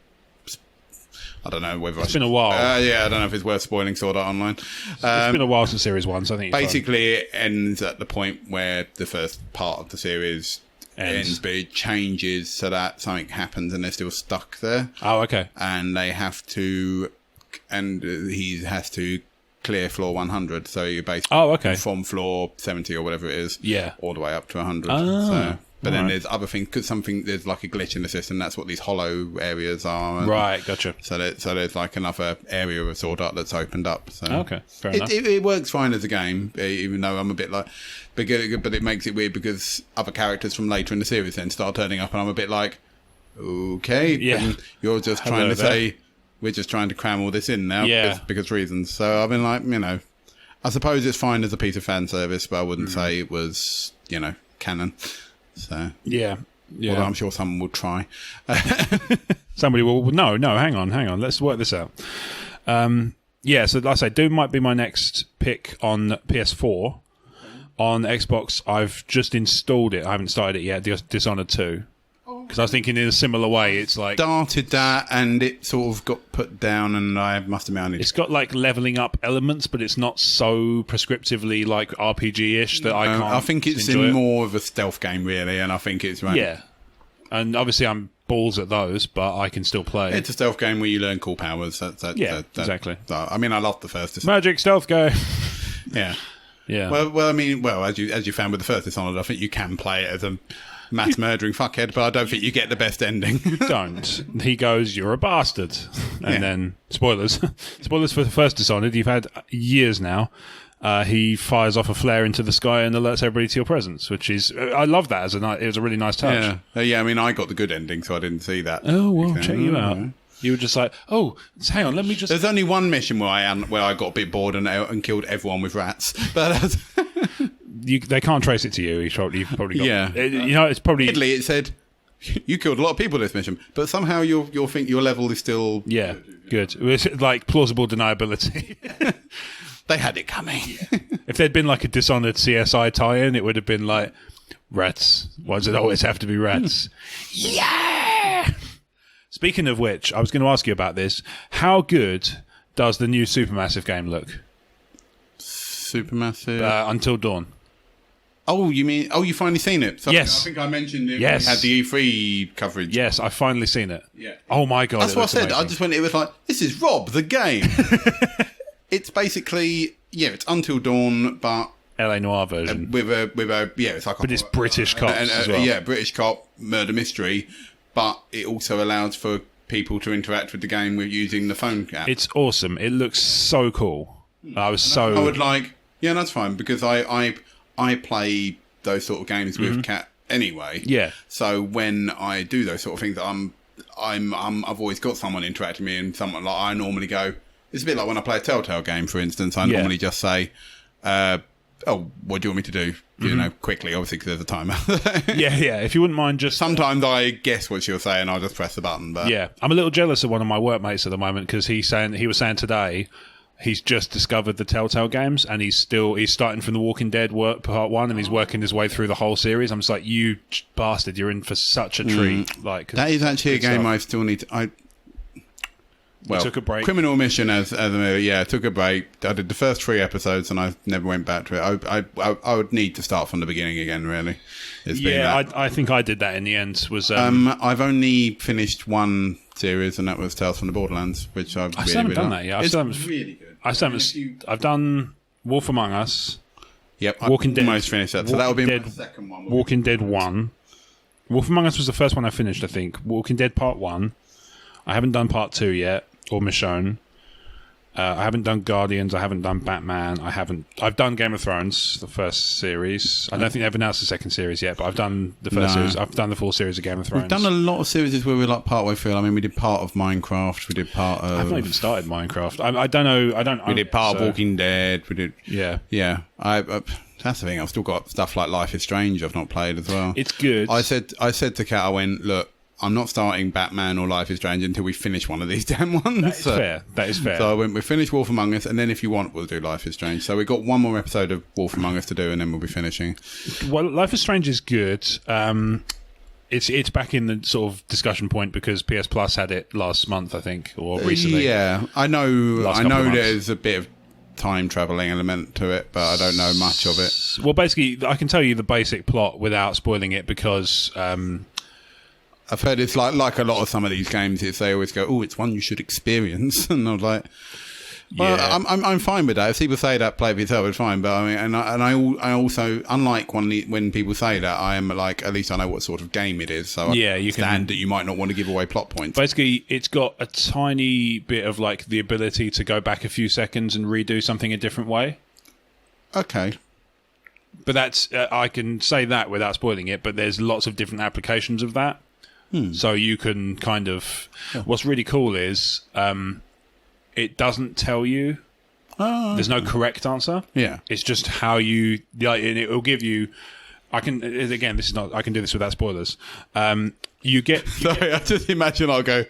I don't know whether it's been a while. Yeah, I don't know if it's worth spoiling Sword Art Online. It's been a while since Series 1, so I think basically it ends at the point where the first part of the series ends, but it changes so that something happens and they're still stuck there. Oh, okay. And they have to, and he has to clear floor 100. So you're basically from floor 70 or whatever it is, all the way up to 100. So. But then there's other things, because there's like a glitch in the system. That's what these hollow areas are. Right, gotcha. So there's like another area of Sword Art that's opened up. So okay, fair enough. It works fine as a game, even though I'm a bit like, but it makes it weird because other characters from later in the series then start turning up, and I'm a bit like, okay, and you're just trying to say we're just trying to cram all this in now because reasons. So I've been like, I suppose it's fine as a piece of fan service, but I wouldn't say it was canon. So yeah. Although I'm sure someone will try. Somebody will. No. Hang on. Let's work this out. So like I say, Doom might be my next pick on PS4. On Xbox, I've just installed it. I haven't started it yet. Dishonored 2. Because I was thinking in a similar way, it's like started that and it sort of got put down, and I must admit it's got like leveling up elements, but it's not so prescriptively like RPG-ish that I can't. I think it's in more of a stealth game, really, and I think it's right. Yeah, and obviously I'm balls at those, but I can still play. It's a stealth game where you learn cool powers. Exactly. I mean, I love the first magic stealth game. Yeah. Well, I mean, as you found with the first Dishonored, I think you can play it as a mass murdering fuckhead, but I don't think you get the best ending. Don't. He goes, "You're a bastard," and then spoilers for the first Dishonored. You've had years now. He fires off a flare into the sky and alerts everybody to your presence, which is I love that it was a really nice touch. Yeah. I mean, I got the good ending, so I didn't see that. Oh well, check you out. You were just like, oh, hang on, let me just. There's only one mission where I got a bit bored and killed everyone with rats, but. They can't trace it to you. You've probably got. Yeah, it's probably. Admittedly, it said you killed a lot of people this mission, but somehow you'll think your level is still. Yeah, good. It was like plausible deniability. They had it coming. If there'd been like a Dishonored CSI tie-in, it would have been like rats. Why does it always have to be rats? Yeah. Speaking of which, I was going to ask you about this. How good does the new Supermassive game look? Supermassive? Until Dawn. Oh, you mean... Oh, you finally seen it? Yes. I think I mentioned it when we had the E3 coverage. Yes, I've finally seen it. Yeah. Oh, my God. That's what I said. Amazing. I just went... It was like, this is Rob, the game. It's basically... Yeah, it's Until Dawn, but... LA Noire version. With a... Yeah, it's like... But it's British cops as well. Yeah, British cop, murder mystery, but it also allows for people to interact with the game with using the phone app. It's awesome. It looks so cool. I would like... Yeah, that's fine, because I play those sort of games with Kat anyway. Yeah. So when I do those sort of things, I've always got someone interacting with me, and someone like I normally go. It's a bit like when I play a Telltale game, for instance. I normally just say, "Oh, what do you want me to do?" You know, quickly, obviously, because there's a timer. Yeah. If you wouldn't mind, just sometimes I guess what she'll say, and I'll just press the button. But yeah, I'm a little jealous of one of my workmates at the moment because he was saying today. He's just discovered the Telltale games, and he's starting from The Walking Dead part 1, and he's working his way through the whole series. I'm just like, you bastard, you're in for such a treat. Like that is actually a game I still need to... Well, took a break. Criminal Mission as a movie, yeah, took a break. I did the first 3 episodes, and I never went back to it. I would need to start from the beginning again, really. I think I did that in the end. I've only finished one series, and that was Tales from the Borderlands, which I still haven't done that yet. It's really good. I've done Wolf Among Us. Yep, Walking Dead. Almost finished that. So that would be my second one. Walking Dead 1. Wolf Among Us was the first one I finished, I think. Walking Dead Part 1. I haven't done Part 2 yet, or Michonne. I haven't done Guardians. I haven't done Batman. I've done Game of Thrones, the first series. I don't think they've announced the second series yet, but I've done the first series. I've done the full series of Game of Thrones. We've done a lot of series where we're like partway through. I mean, we did part of Minecraft. We did part of... I've not even started Minecraft. I don't know. We did part of Walking Dead. We did... Yeah. Yeah. That's the thing. I've still got stuff like Life is Strange I've not played as well. It's good. I said to Kat, I went, look, I'm not starting Batman or Life is Strange until we finish one of these damn ones. That is fair. So I went, we finished Wolf Among Us, and then if you want, we'll do Life is Strange. So we've got one more episode of Wolf Among Us to do, and then we'll be finishing. Well, Life is Strange is good. It's back in the sort of discussion point because PS Plus had it last month, I think, or recently. Yeah, I know Months. there's a bit of time travelling element to it, but I don't know much of it. Well, basically, I can tell you the basic plot without spoiling it because... I've heard it's like a lot of some of these games. They always go, "Oh, it's one you should experience," and I was like, "Well, Yeah. I'm fine with that. If people say that, play it for yourself, it's fine." But I mean, I also, unlike when people say that, I am like, at least I know what sort of game it is. So Yeah, I you understand can- that you might not want to give away plot points. Basically, it's got a tiny bit of like the ability to go back a few seconds and redo something a different way. Okay. But that's I can say that without spoiling it. But there's lots of different applications of that. So you can kind of... What's really cool is it doesn't tell you. There's no correct answer. Yeah. It's just how you... Like, and it will give you... I can... Again, this is not... I can do this without spoilers. You get... Sorry, I just imagine I'll go,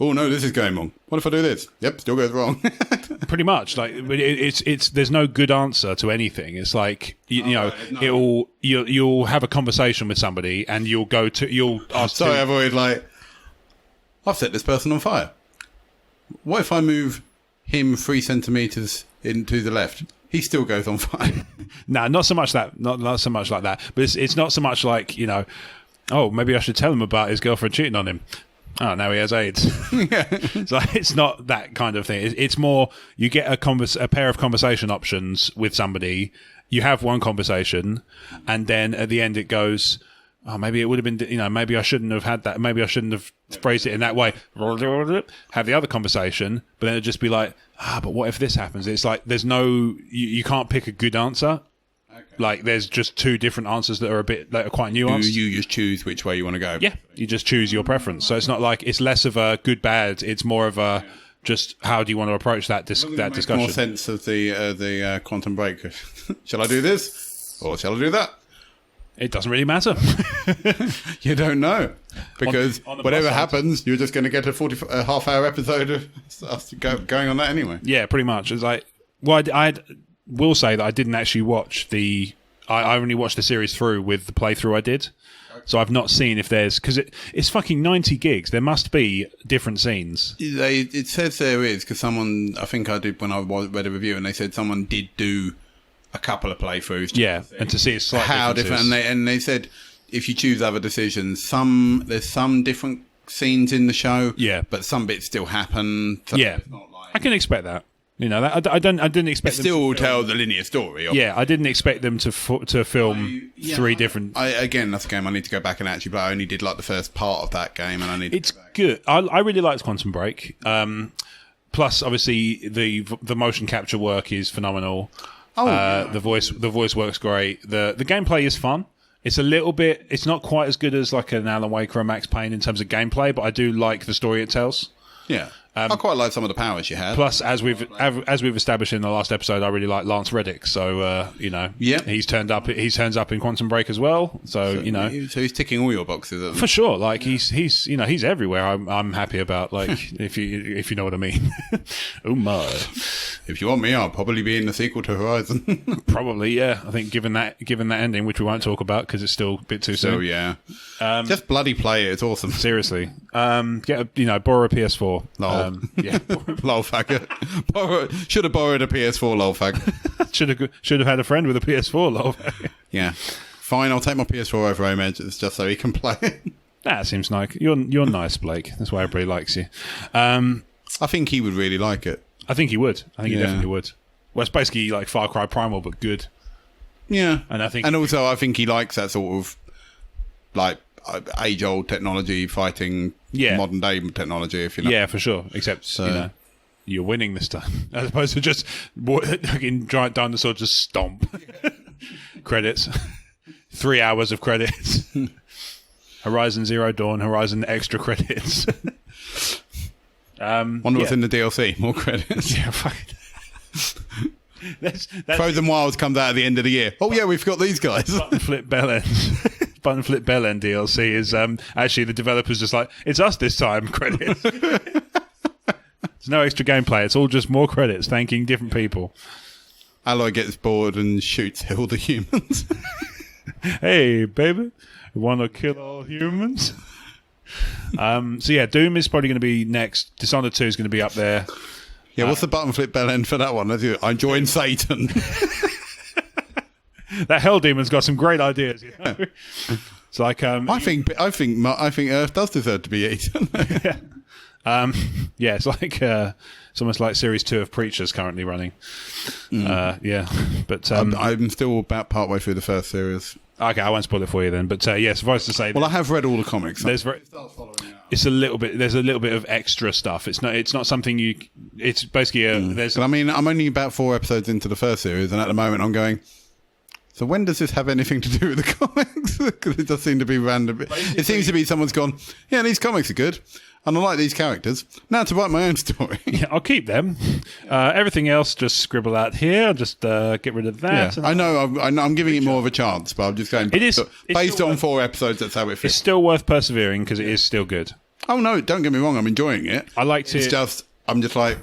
"Oh no, this is going wrong. What if I do this? Yep, still goes wrong." Pretty much, like it's there's no good answer to anything. It's like you'll have a conversation with somebody and you'll ask. Sorry, I've always I've set this person on fire. What if I move him 3 centimeters into the left? He still goes on fire. No, not so much that. Not so much like that. But it's not so much like oh, maybe I should tell him about his girlfriend cheating on him. Oh, now he has AIDS. So it's not that kind of thing. It's more you get a pair of conversation options with somebody. You have one conversation, and then at the end it goes, "Oh, maybe it would have been. Maybe I shouldn't have had that. Maybe I shouldn't have phrased it in that way." Have the other conversation, but then it'd just be like, "But what if this happens?" It's like there's no. You can't pick a good answer. Like there's just two different answers that are quite nuanced. You just choose which way you want to go. Yeah, you just choose your preference. So it's not like it's less of a good bad. It's more of a just how do you want to approach that discussion. More sense of the Quantum Break. Shall I do this or shall I do that? It doesn't really matter. You don't know because on the whatever plus side. happens, you're just going to get a half-hour episode of us going on that anyway. Yeah, pretty much. It's like I will say that I didn't actually watch I only watched the series through with the playthrough I did. So I've not seen if there's... Because it's fucking 90 gigs. There must be different scenes. It says there is, because someone... I think I did when I read a review, and they said someone did do a couple of playthroughs. Yeah, and to see it's slight how differences. different... And they said if you choose other decisions, there's some different scenes in the show, Yeah. but some bits still happen. So Yeah, it's not like... I can expect that. I didn't expect them Still to tell the linear story. Yeah, I didn't expect them to film three different... Again, that's a game I need to go back and actually play. I only did like the first part of that game, and I need. It's good. I really liked Quantum Break. Plus, obviously, the motion capture work is phenomenal. The voice works great. The gameplay is fun. It's a little bit... It's not quite as good as like an Alan Wake or a Max Payne in terms of gameplay, but I do like the story it tells. Yeah. I quite like some of the powers you had. Plus, as we've established in the last episode, I really like Lance Reddick. So he's turned up. He turns up in Quantum Break as well. So he's ticking all your boxes. For sure. Like he's everywhere. I'm happy about, like, if you know what I mean. Oh my! If you want me, I'll probably be in the sequel to Horizon. Probably, yeah. I think given that ending, which we won't talk about because it's still a bit too soon. So yeah, just bloody play it. It's awesome. Seriously, borrow a PS4. Lol. Yeah, lol faggot. Should have borrowed a PS4. Lol fag. should have had a friend with a PS4. Lol fag. Yeah, fine. I'll take my PS4 over home edges just so he can play it. That seems like you're nice, Blake. That's why everybody likes you. I think he would really like it. I think he would. I think he definitely would. Well, it's basically like Far Cry Primal, but good. Yeah, and also I think he likes that sort of like age-old technology fighting modern day technology. If you know. Yeah, for sure. Except you're winning this time as opposed to just fucking giant dinosaur just stomp. Credits. 3 hours of credits. Horizon Zero Dawn, Horizon extra credits. Wonder what's in the DLC. More credits. Yeah, fuck. That's Frozen Wilds comes out at the end of the year. Oh yeah, we've got these guys. Button flip bell ends. Button Flip Bell End DLC is actually the developers just like, it's us this time, credits. There's no extra gameplay. It's all just more credits thanking different people. Aloy gets bored and shoots all the humans. Hey, baby, you want to kill all humans? So yeah, Doom is probably going to be next. Dishonored 2 is going to be up there. Yeah, what's the Button Flip Bell End for that one? I joined Satan. That Hell Demon's got some great ideas. You know? It's like I think Earth does deserve to be eaten. Yeah, it's like it's almost like Series 2 of Preachers currently running. Yeah, but I'm still about partway through the first series. Okay, I won't spoil it for you then. But yeah, suffice to say, well, I have read all the comics. It's a little bit. There's a little bit of extra stuff. It's not something you. It's basically there's. I mean, I'm only about 4 episodes into the first series, and at the moment, I'm going. So when does this have anything to do with the comics? Because it does seem to be random. It seems to be someone's gone, yeah, these comics are good, and I like these characters. Now to write my own story. Yeah, I'll keep them. Everything else, just scribble out here. Just get rid of that. Yeah. I know. I'm giving it more of a chance, but I'm just going. It is based on 4 episodes. That's how it fits. It's still worth persevering because it is still good. Oh no! Don't get me wrong. I'm enjoying it. I liked it. It's just I'm just like,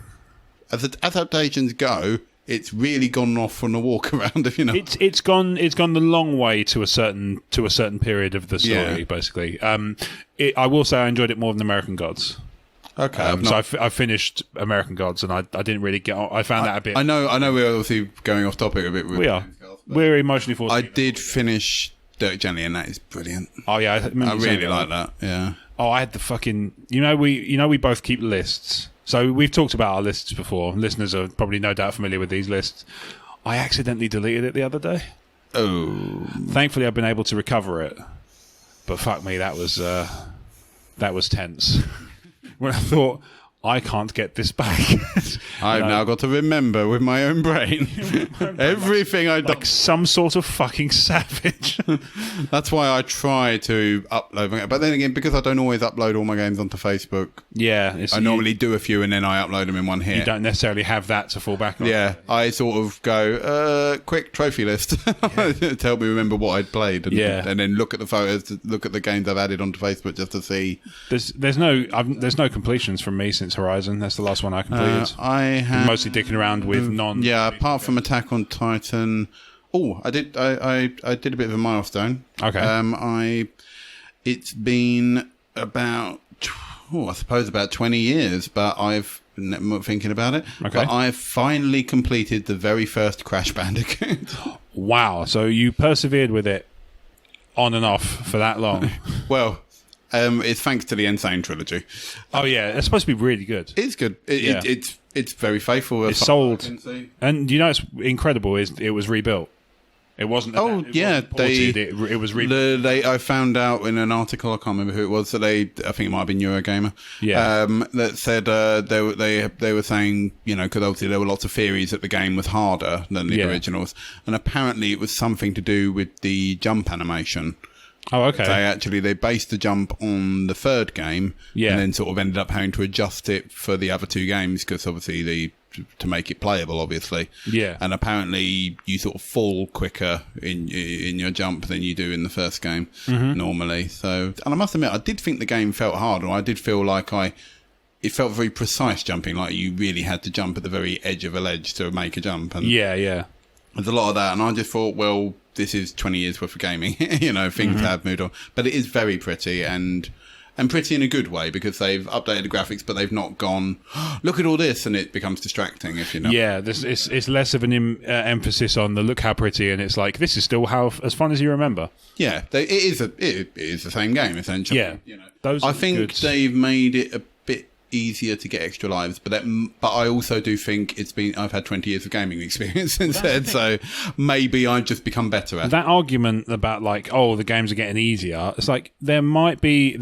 as the adaptations go, it's really gone off on a walk around. If you know, it's gone the long way to a certain period of the story. Basically, I will say I enjoyed it more than American Gods. Okay, so I finished American Gods, and I didn't really get. I found that a bit. I know. We're obviously going off topic a bit. We are. We're emotionally forced. I did finish Dirk Gently, and that is brilliant. Oh yeah, I really like that. Yeah. Oh, I had the fucking. We both keep lists. So we've talked about our lists before. Listeners are probably no doubt familiar with these lists. I accidentally deleted it the other day. Oh. Thankfully, I've been able to recover it. But fuck me, that was tense. When I thought, I can't get this back. I've now got to remember with my own brain everything I've done. Like some sort of fucking savage. That's why I try to upload. But then again, because I don't always upload all my games onto Facebook. Yeah. I normally do a few and then I upload them in one hit. You don't necessarily have that to fall back on. Yeah. I sort of go, quick trophy list to help me remember what I'd played. And then look at the photos, look at the games I've added onto Facebook just to see. There's no completions from me since Horizon. That's the last one I completed. I have mostly dicking around with non. Yeah, apart from Attack on Titan. Oh, I did a bit of a milestone. Okay. It's been about 20 years, but I've thinking about it. Okay. But I've finally completed the very first Crash Bandicoot. Wow! So you persevered with it on and off for that long. Well. It's thanks to the Insane trilogy. Oh yeah, it's supposed to be really good. It's good. It's very faithful. It's sold, and it's incredible. It was rebuilt. It wasn't. It was rebuilt. I found out in an article, I can't remember who it was, that I think it might have been Eurogamer. Yeah. That said they were saying, because obviously there were lots of theories that the game was harder than the originals, and apparently it was something to do with the jump animation. Oh, okay. They based the jump on the third game, and then sort of ended up having to adjust it for the other 2 games because obviously to make it playable, obviously. Yeah. And apparently you sort of fall quicker in your jump than you do in the first game normally. So, and I must admit, I did think the game felt harder. I did feel like it felt very precise jumping, like you really had to jump at the very edge of a ledge to make a jump. And yeah. There's a lot of that, and I just thought, well, this is 20 years worth of gaming. Things have moved on. But it is very pretty, and pretty in a good way, because they've updated the graphics, but they've not gone, look at all this, and it becomes distracting, if you know. Yeah, it's less of an emphasis on the look how pretty, and it's like, this is still as fun as you remember. Yeah, it is the same game, essentially. Yeah. I think they've made it a bit easier to get extra lives, but I also do think I've had 20 years of gaming experience since then, so maybe I've just become better at that argument about the games are getting easier. It's like there are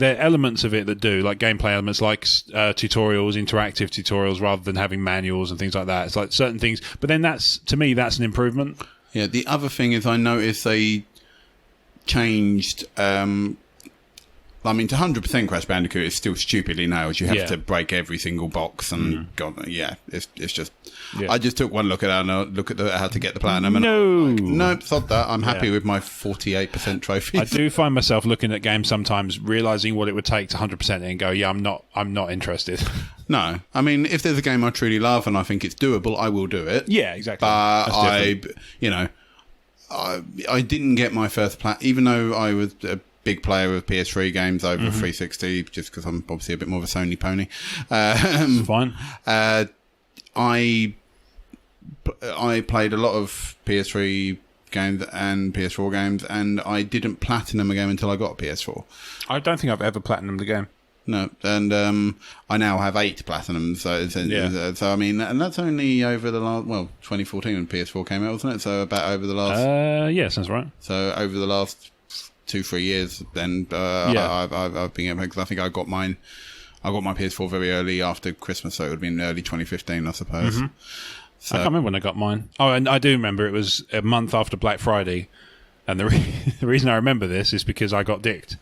elements of it that do, like gameplay elements, like tutorials, interactive tutorials, rather than having manuals and things like that. It's like certain things, but then to me that's an improvement. Yeah, the other thing is I noticed they changed I mean, to 100% Crash Bandicoot is still stupidly nailed. You have Yeah. to break every single box, and it's just. Yeah. I just took one look at it and look at how to get the platinum. And No. nope, sod that. I'm happy with my 48% trophies. I do find myself looking at games sometimes, realizing what it would take to 100% it, and go, yeah, I'm not interested. No, I mean, if there's a game I truly love and I think it's doable, I will do it. Yeah, exactly. But That's different. I didn't get my first even though I was a big player of PS3 games over 360, just because I'm obviously a bit more of a Sony pony. Fine. I played a lot of PS3 games and PS4 games, and I didn't platinum a game until I got a PS4. I don't think I've ever platinumed the game. No, and I now have 8 platinums. So I mean, and that's only over the last 2014 when PS4 came out, wasn't it? So about over the last. Yeah, sounds right. So over the last 2-3 years, then I've been getting, because I think I got my PS4 very early after Christmas, so it would have been early 2015, I suppose. Mm-hmm. So, I can't remember when I got mine. Oh, and I do remember it was a month after Black Friday, and the reason I remember this is because I got dicked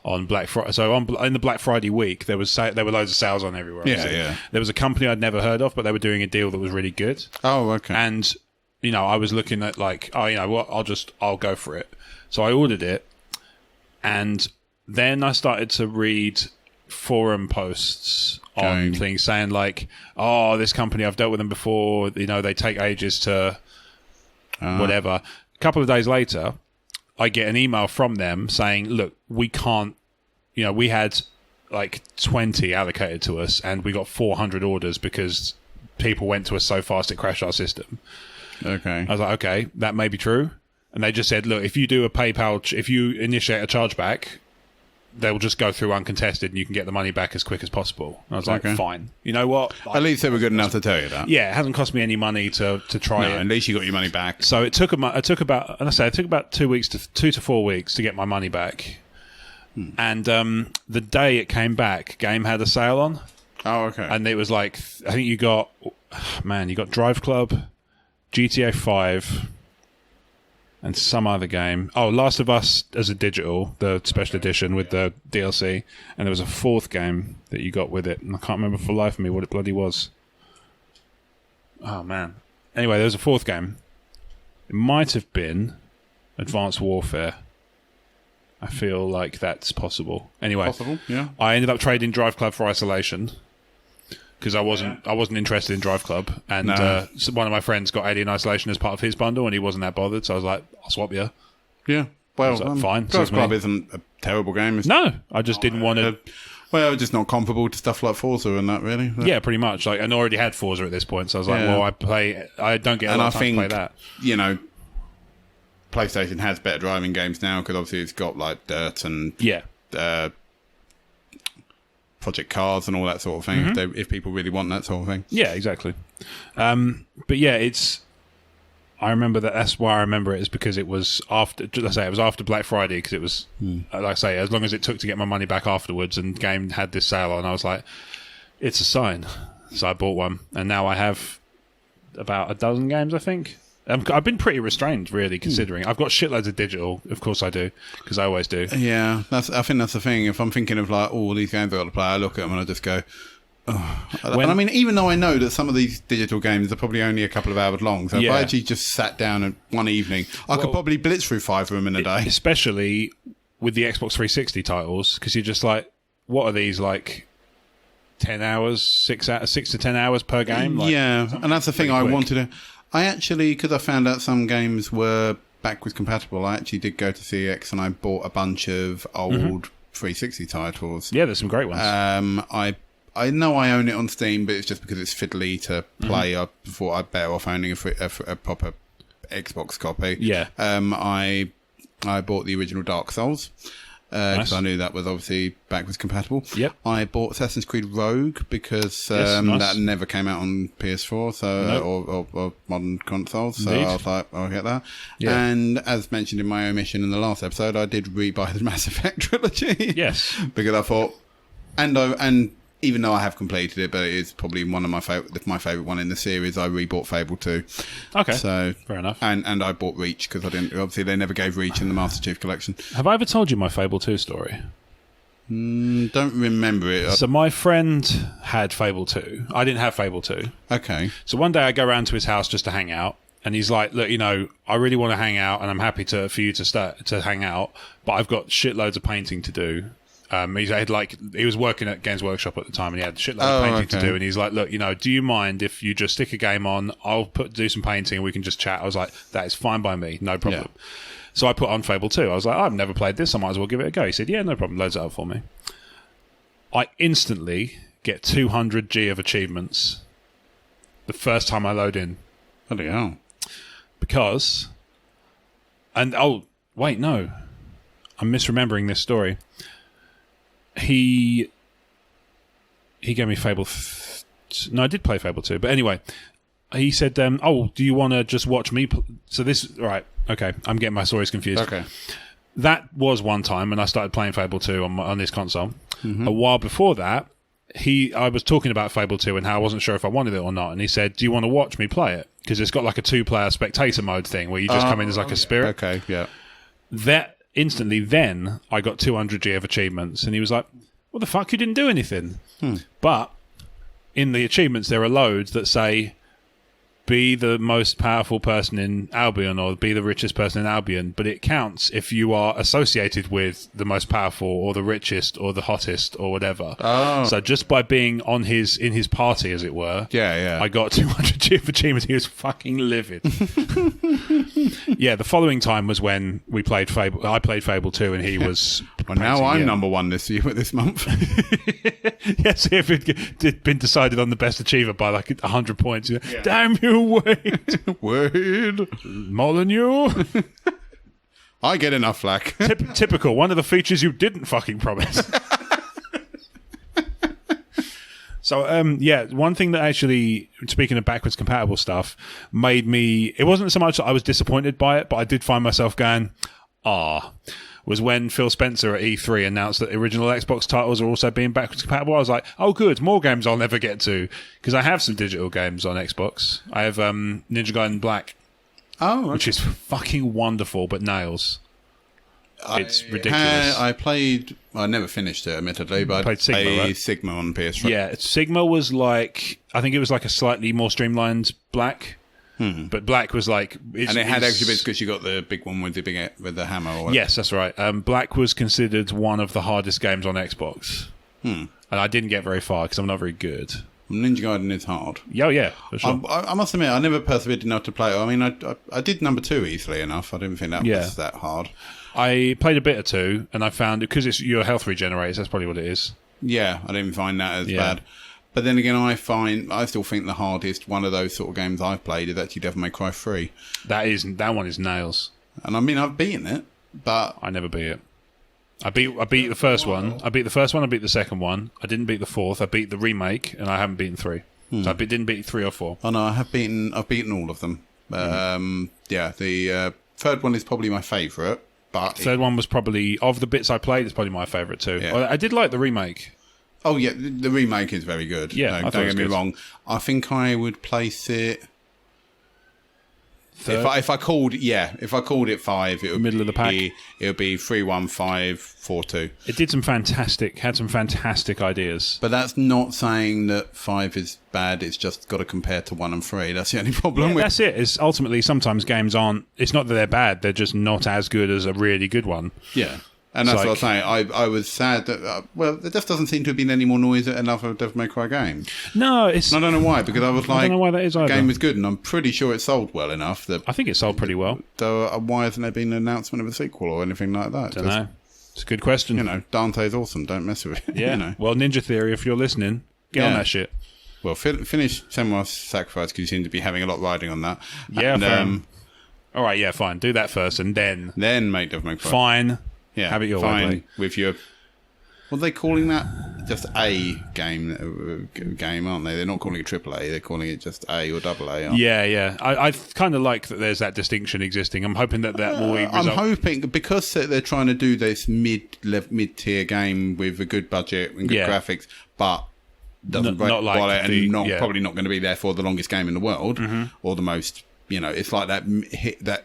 on Black Friday. So in the Black Friday week, there were loads of sales on everywhere. Yeah. There was a company I'd never heard of, but they were doing a deal that was really good. Oh, okay. And I was looking at like, oh, you know what, I'll go for it. So I ordered it, and then I started to read forum posts on things saying like, oh, this company, I've dealt with them before, they take ages to whatever. A couple of days later, I get an email from them saying, look, we can't, we had like 20 allocated to us and we got 400 orders because people went to us so fast it crashed our system. Okay. I was like, okay, that may be true. And they just said, look, if you do a PayPal, if you initiate a chargeback, they'll just go through uncontested and you can get the money back as quick as possible. And I was like, fine. You know what? Like, at least they were good enough to tell you that. Yeah, it hasn't cost me any money to try it. At least you got your money back. So it took about 2 to 4 weeks to get my money back. And the day it came back, Game had a sale on. Oh, okay. And it was like, I think you got Drive Club, GTA 5, and some other game. Oh, Last of Us as a digital, the special edition with the DLC. And there was a 4th game that you got with it. And I can't remember for the life of me what it bloody was. Oh, man. Anyway, there was a 4th game. It might have been Advanced Warfare. I feel like that's possible. Anyway, possible, yeah. I ended up trading Drive Club for Isolation because I wasn't interested in Drive Club, and so one of my friends got Alien Isolation as part of his bundle, and he wasn't that bothered. So I was like, I'll swap you. Yeah, well, like, fine. Drive Club isn't a terrible game. No, I just didn't want to. Well, just not comparable to stuff like Forza and that, really. Yeah, pretty much. Like, and I already had Forza at this point, so I was like, well, I don't get a lot of time to play that. PlayStation has better driving games now because obviously it's got like Dirt and Project Cars and all that sort of thing. If people really want that sort of thing. Yeah, exactly. But yeah, I remember that's why I remember it is because it was after. Let's say it was after Black Friday because it was like I say, as long as it took to get my money back afterwards, and Game had this sale on, I was like, it's a sign. So I bought one, and now I have about a dozen games, I think. I've been pretty restrained, really, considering. I've got shitloads of digital. Of course I do, because I always do. Yeah, I think that's the thing. If I'm thinking of like all these games I've got to play, I look at them and I just go, oh. And I mean, even though I know that some of these digital games are probably only a couple of hours long, so if I actually just sat down at one evening, I could probably blitz through 5 of them in a day. Especially with the Xbox 360 titles, because you're just like, what are these, like 10 hours, 6 to 10 hours per game? Like, yeah, and that's the thing I wanted to... I actually, because I found out some games were backwards compatible, I actually did go to CEX and I bought a bunch of old 360 titles. Yeah, there's some great ones. I know I own it on Steam, but it's just because it's fiddly to play. I thought I'd better off owning a proper Xbox copy. Yeah. I bought the original Dark Souls. Because I knew that was obviously backwards compatible. Yep. I bought Assassin's Creed Rogue because that never came out on PS4 or modern consoles. So I was like, I'll get that. Yeah. And as mentioned in my omission in the last episode, I did rebuy the Mass Effect trilogy. Yes. Because I thought, and even though I have completed it, but it is probably one of my favourite one in the series, I rebought Fable 2. Okay. So fair enough. And I bought Reach because I didn't. Obviously, they never gave Reach in the Master Chief Collection. Have I ever told you my Fable 2 story? Don't remember it. So my friend had Fable 2. I didn't have Fable 2. Okay. So one day I go around to his house just to hang out, and he's like, "Look, I really want to hang out, and I'm happy for you to hang out, but I've got shitloads of painting to do." He was working at Games Workshop at the time, and he had shitloads of painting to do. And he's like, "Look, do you mind if you just stick a game on? I'll do some painting, and we can just chat." I was like, "That is fine by me, no problem." Yeah. So I put on Fable 2. I was like, "I've never played this, I might as well give it a go." He said, "Yeah, no problem, loads it up for me." I instantly get 200G of achievements the first time I load in. Bloody hell. Because, wait, no, I'm misremembering this story. He gave me Fable. No, I did play Fable 2, but anyway, he said, "Oh, do you want to just watch me?" So this, right? Okay, I'm getting my stories confused. Okay, that was one time, and I started playing Fable 2 on this console. Mm-hmm. A while before that, I was talking about Fable 2 and how I wasn't sure if I wanted it or not, and he said, "Do you want to watch me play it? Because it's got like a 2-player spectator mode thing where you just come in as like a spirit." Okay, yeah. That instantly, then I got 200G of achievements, and he was like, "What the fuck? You didn't do anything." But in the achievements, there are loads that say, "Be the most powerful person in Albion," or "Be the richest person in Albion," but it counts if you are associated with the most powerful or the richest or the hottest or whatever. Oh. So just by being in his party, as it were, I got 200G of achievements. He was fucking livid. Yeah, the following time was when we played Fable. I played Fable 2, and he was. Well, now I'm number one this month. Yes, if it been decided on the best achiever by like 100 points. Yeah. Damn you, Wade. Molyneux. I get enough flack. Typical. One of the features you didn't fucking promise. So, one thing that actually, speaking of backwards compatible stuff, made me... It wasn't so much that I was disappointed by it, but I did find myself going, was when Phil Spencer at E3 announced that the original Xbox titles are also being backwards compatible. I was like, oh, good, more games I'll never get to. Because I have some digital games on Xbox. I have Ninja Gaiden Black, which is fucking wonderful, but nails. It's ridiculous. I never finished it, admittedly, but I played Sigma, right? Sigma on PS3. Yeah, Sigma was like, I think it was like a slightly more streamlined Black. But Black was like... And it had extra bits because you got the big one with the hammer. Or yes, that's right. Black was considered one of the hardest games on Xbox. And I didn't get very far because I'm not very good. Ninja Gaiden is hard. Oh, yeah, for sure. I must admit, I never persevered enough to play it. I mean, I did number 2 easily enough. I didn't think that was that hard. I played a bit or two, and I found, because it's your health regenerates, that's probably what it is. Yeah, I didn't find that as bad. But then again, I still think the hardest one of those sort of games I've played is actually Devil May Cry 3. That one is nails. And I mean, I've beaten it, but I never beat it. I beat the first one. I beat the first one. I beat the second one. I didn't beat the fourth. I beat the remake, and I haven't beaten 3. So I didn't beat 3 or 4. Oh no, I've beaten all of them. The third one is probably my favourite. But third one was probably, of the bits I played, it's probably my favourite too. Yeah. I did like the remake. Oh yeah, the remake is very good. Yeah, don't get me wrong. I think I would place it third. If I called it 5, it would middle of the pack. It would be 3-1-5-4-2. It had some fantastic ideas. But that's not saying that 5 is bad. It's just got to compare to 1 and 3. That's the only problem. That's it. Is ultimately sometimes games aren't. It's not that they're bad. They're just not as good as a really good one. Yeah. And that's what I was saying. I was sad that, there just doesn't seem to have been any more noise at another Devil May Cry game. No, it's... I don't know why, because I was like... I don't know why that is either. The game was good, and I'm pretty sure it sold well enough. That I think it sold pretty well. So why hasn't there been an announcement of a sequel or anything like that? Don't know. It's a good question. Dante's awesome. Don't mess with it. Yeah. Well, Ninja Theory, if you're listening, get on that shit. Well, finish Senua's Sacrifice, because you seem to be having a lot riding on that. Yeah, and, all right, yeah, fine. Do that first, and then make Devil May Cry. Fine. Yeah, have it your way. With your... What are they calling that? Just a game, aren't they? They're not calling it AAA. They're calling it just A or AA. Yeah. I kind of like that there's that distinction existing. I'm hoping that will result... I'm hoping, because they're trying to do this mid-tier game with a good budget and good graphics, but doesn't break the wallet, and probably not going to be therefore the longest game in the world, or the most... it's like that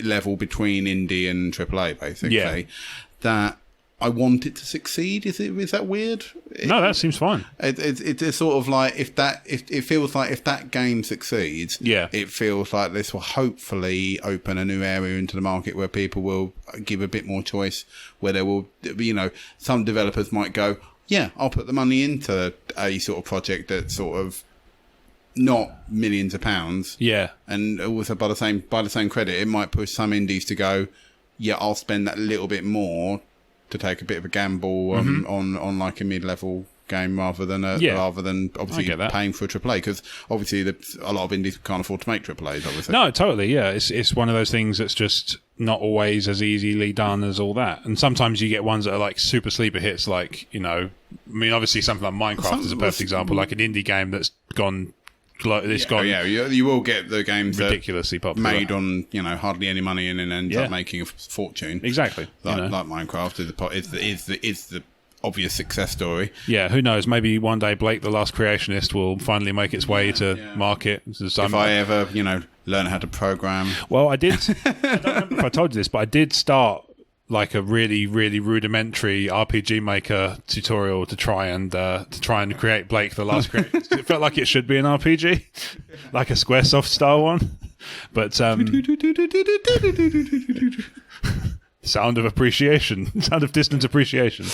level between indie and AAA, basically. Yeah. That I want it to succeed. Is that weird? No, that seems fine. It's sort of like if it feels like if that game succeeds, it feels like this will hopefully open a new area into the market where people will give a bit more choice. Where there will, some developers might go, yeah, I'll put the money into a sort of project that's sort of not millions of pounds. Yeah, and also by the same credit, it might push some indies to go, yeah, I'll spend that little bit more to take a bit of a gamble on like a mid-level game rather than obviously paying for a AAA, because obviously a lot of indies can't afford to make AAAs, obviously. No, totally, yeah. It's one of those things that's just not always as easily done as all that. And sometimes you get ones that are like super sleeper hits, like, obviously something like Minecraft is a perfect example, like an indie game that's gone... you will get the games ridiculously popular, made on hardly any money and then ends up making a fortune. Exactly, like Minecraft is the obvious success story. Yeah, who knows? Maybe one day Blake, the Last Creationist, will finally make its way to market. If I ever learn how to program. Well, I did. I don't remember if I told you this, but I did start like a really, really rudimentary RPG Maker tutorial to try and create Blake the Last Creationist. It felt like it should be an RPG, like a SquareSoft style one. But sound of appreciation, sound of distant appreciation.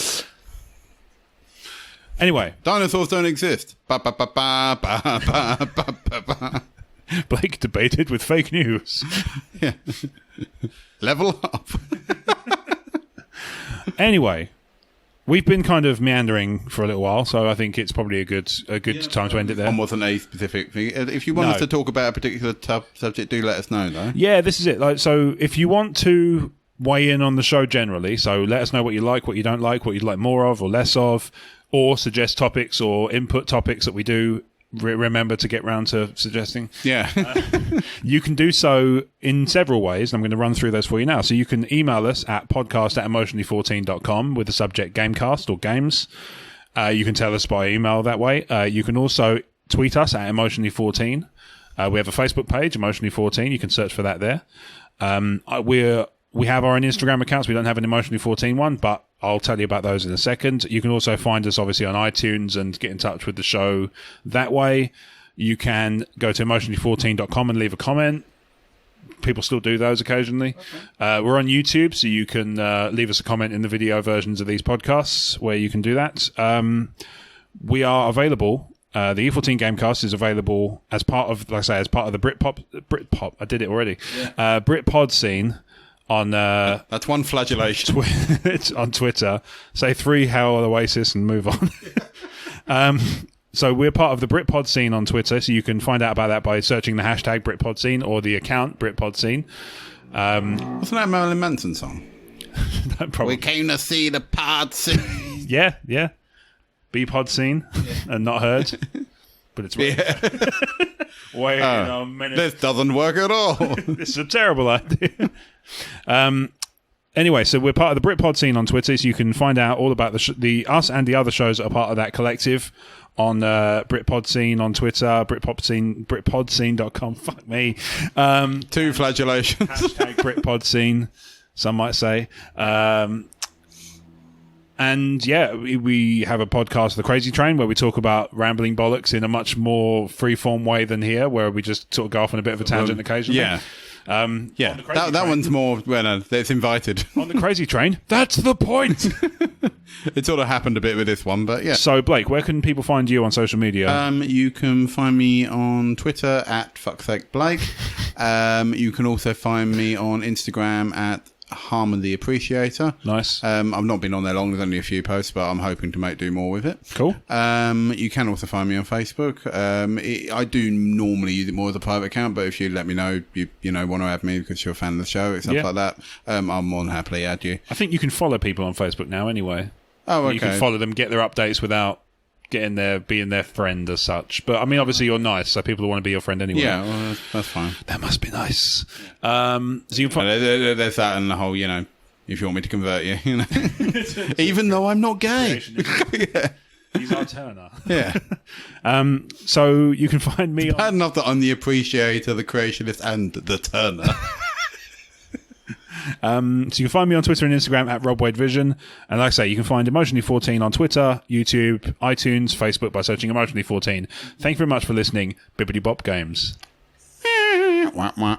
Anyway, dinosaurs don't exist. Ba, ba, ba, ba, ba, ba, ba, ba, ba. Blake debated with fake news. Yeah. Level up. Anyway, we've been kind of meandering for a little while, so I think it's probably a good time to end it there. One wasn't a specific thing. If you want us to talk about a particular subject, do let us know, though. Yeah, this is it. So if you want to weigh in on the show generally, so let us know what you like, what you don't like, what you'd like more of or less of, or suggest topics or input topics that we do. Remember to get round to suggesting. Yeah. You can do so in several ways, and I'm going to run through those for you now. So you can email us at podcast@emotionally14.com with the subject Gamecast or games. You can tell us by email that way. You can also tweet us at emotionally14. We have a Facebook page, emotionally14. You can search for that there. We have our own Instagram accounts. We don't have an Emotionally 14 one, but I'll tell you about those in a second. You can also find us, obviously, on iTunes and get in touch with the show that way. You can go to emotionally14.com and leave a comment. People still do those occasionally. Okay. We're on YouTube, so you can leave us a comment in the video versions of these podcasts where you can do that. We are available. The E14 Gamecast is available as part of, like I say, as part of the Britpop. I did it already. Yeah. Britpod scene. On that's one flagellation. It's on Twitter. Say 3 Hell Oasis and move on. So we're part of the Britpod scene on Twitter, so you can find out about that by searching the hashtag Britpod scene or the account Britpod scene. Wasn't that a Marilyn Manson song? We came to see the pod scene. Yeah. B-pod scene and not heard. But it's right. Wait a minute. This doesn't work at all. This is a terrible idea. Anyway, so we're part of the Britpod scene on Twitter, so you can find out all about the us and the other shows that are part of that collective on Britpod scene on Twitter, britpodscene.com. Fuck me. 2 flagellations. Hashtag Britpod scene, some might say. And yeah, we have a podcast, The Crazy Train, where we talk about rambling bollocks in a much more free-form way than here, where we just sort of go off on a bit of a tangent occasionally. Yeah. That one's more it's invited. On The Crazy Train, that's the point. It sort of happened a bit with this one, but yeah. So, Blake, where can people find you on social media? You can find me on Twitter at fucksakeblake. You can also find me on Instagram at Harmon the Appreciator. Nice. I've not been on there long. There's only a few posts, but I'm hoping to do more with it. Cool. You can also find me on Facebook. I do normally use it more as a private account, but if you let me know you want to add me because you're a fan of the show, stuff like that, I'll more than happily add you. I think you can follow people on Facebook now anyway. Oh, okay. You can follow them, get their updates without being their friend as such. But I mean, obviously you're nice, so people want to be your friend anyway. Yeah, well, that's fine. That must be nice. So you there's that and the whole, if you want me to convert you, even though I'm not gay. Yeah. He's our Turner. Yeah. So you can find me. Bad enough that I'm the appreciator, the creationist, and the Turner. So you can find me on Twitter and Instagram at RobWadeVision. And like I say, you can find Emotionally14 on Twitter, YouTube, iTunes, Facebook by searching Emotionally14. Thank you very much for listening. Bibbidi Bop Games. Wah, wah.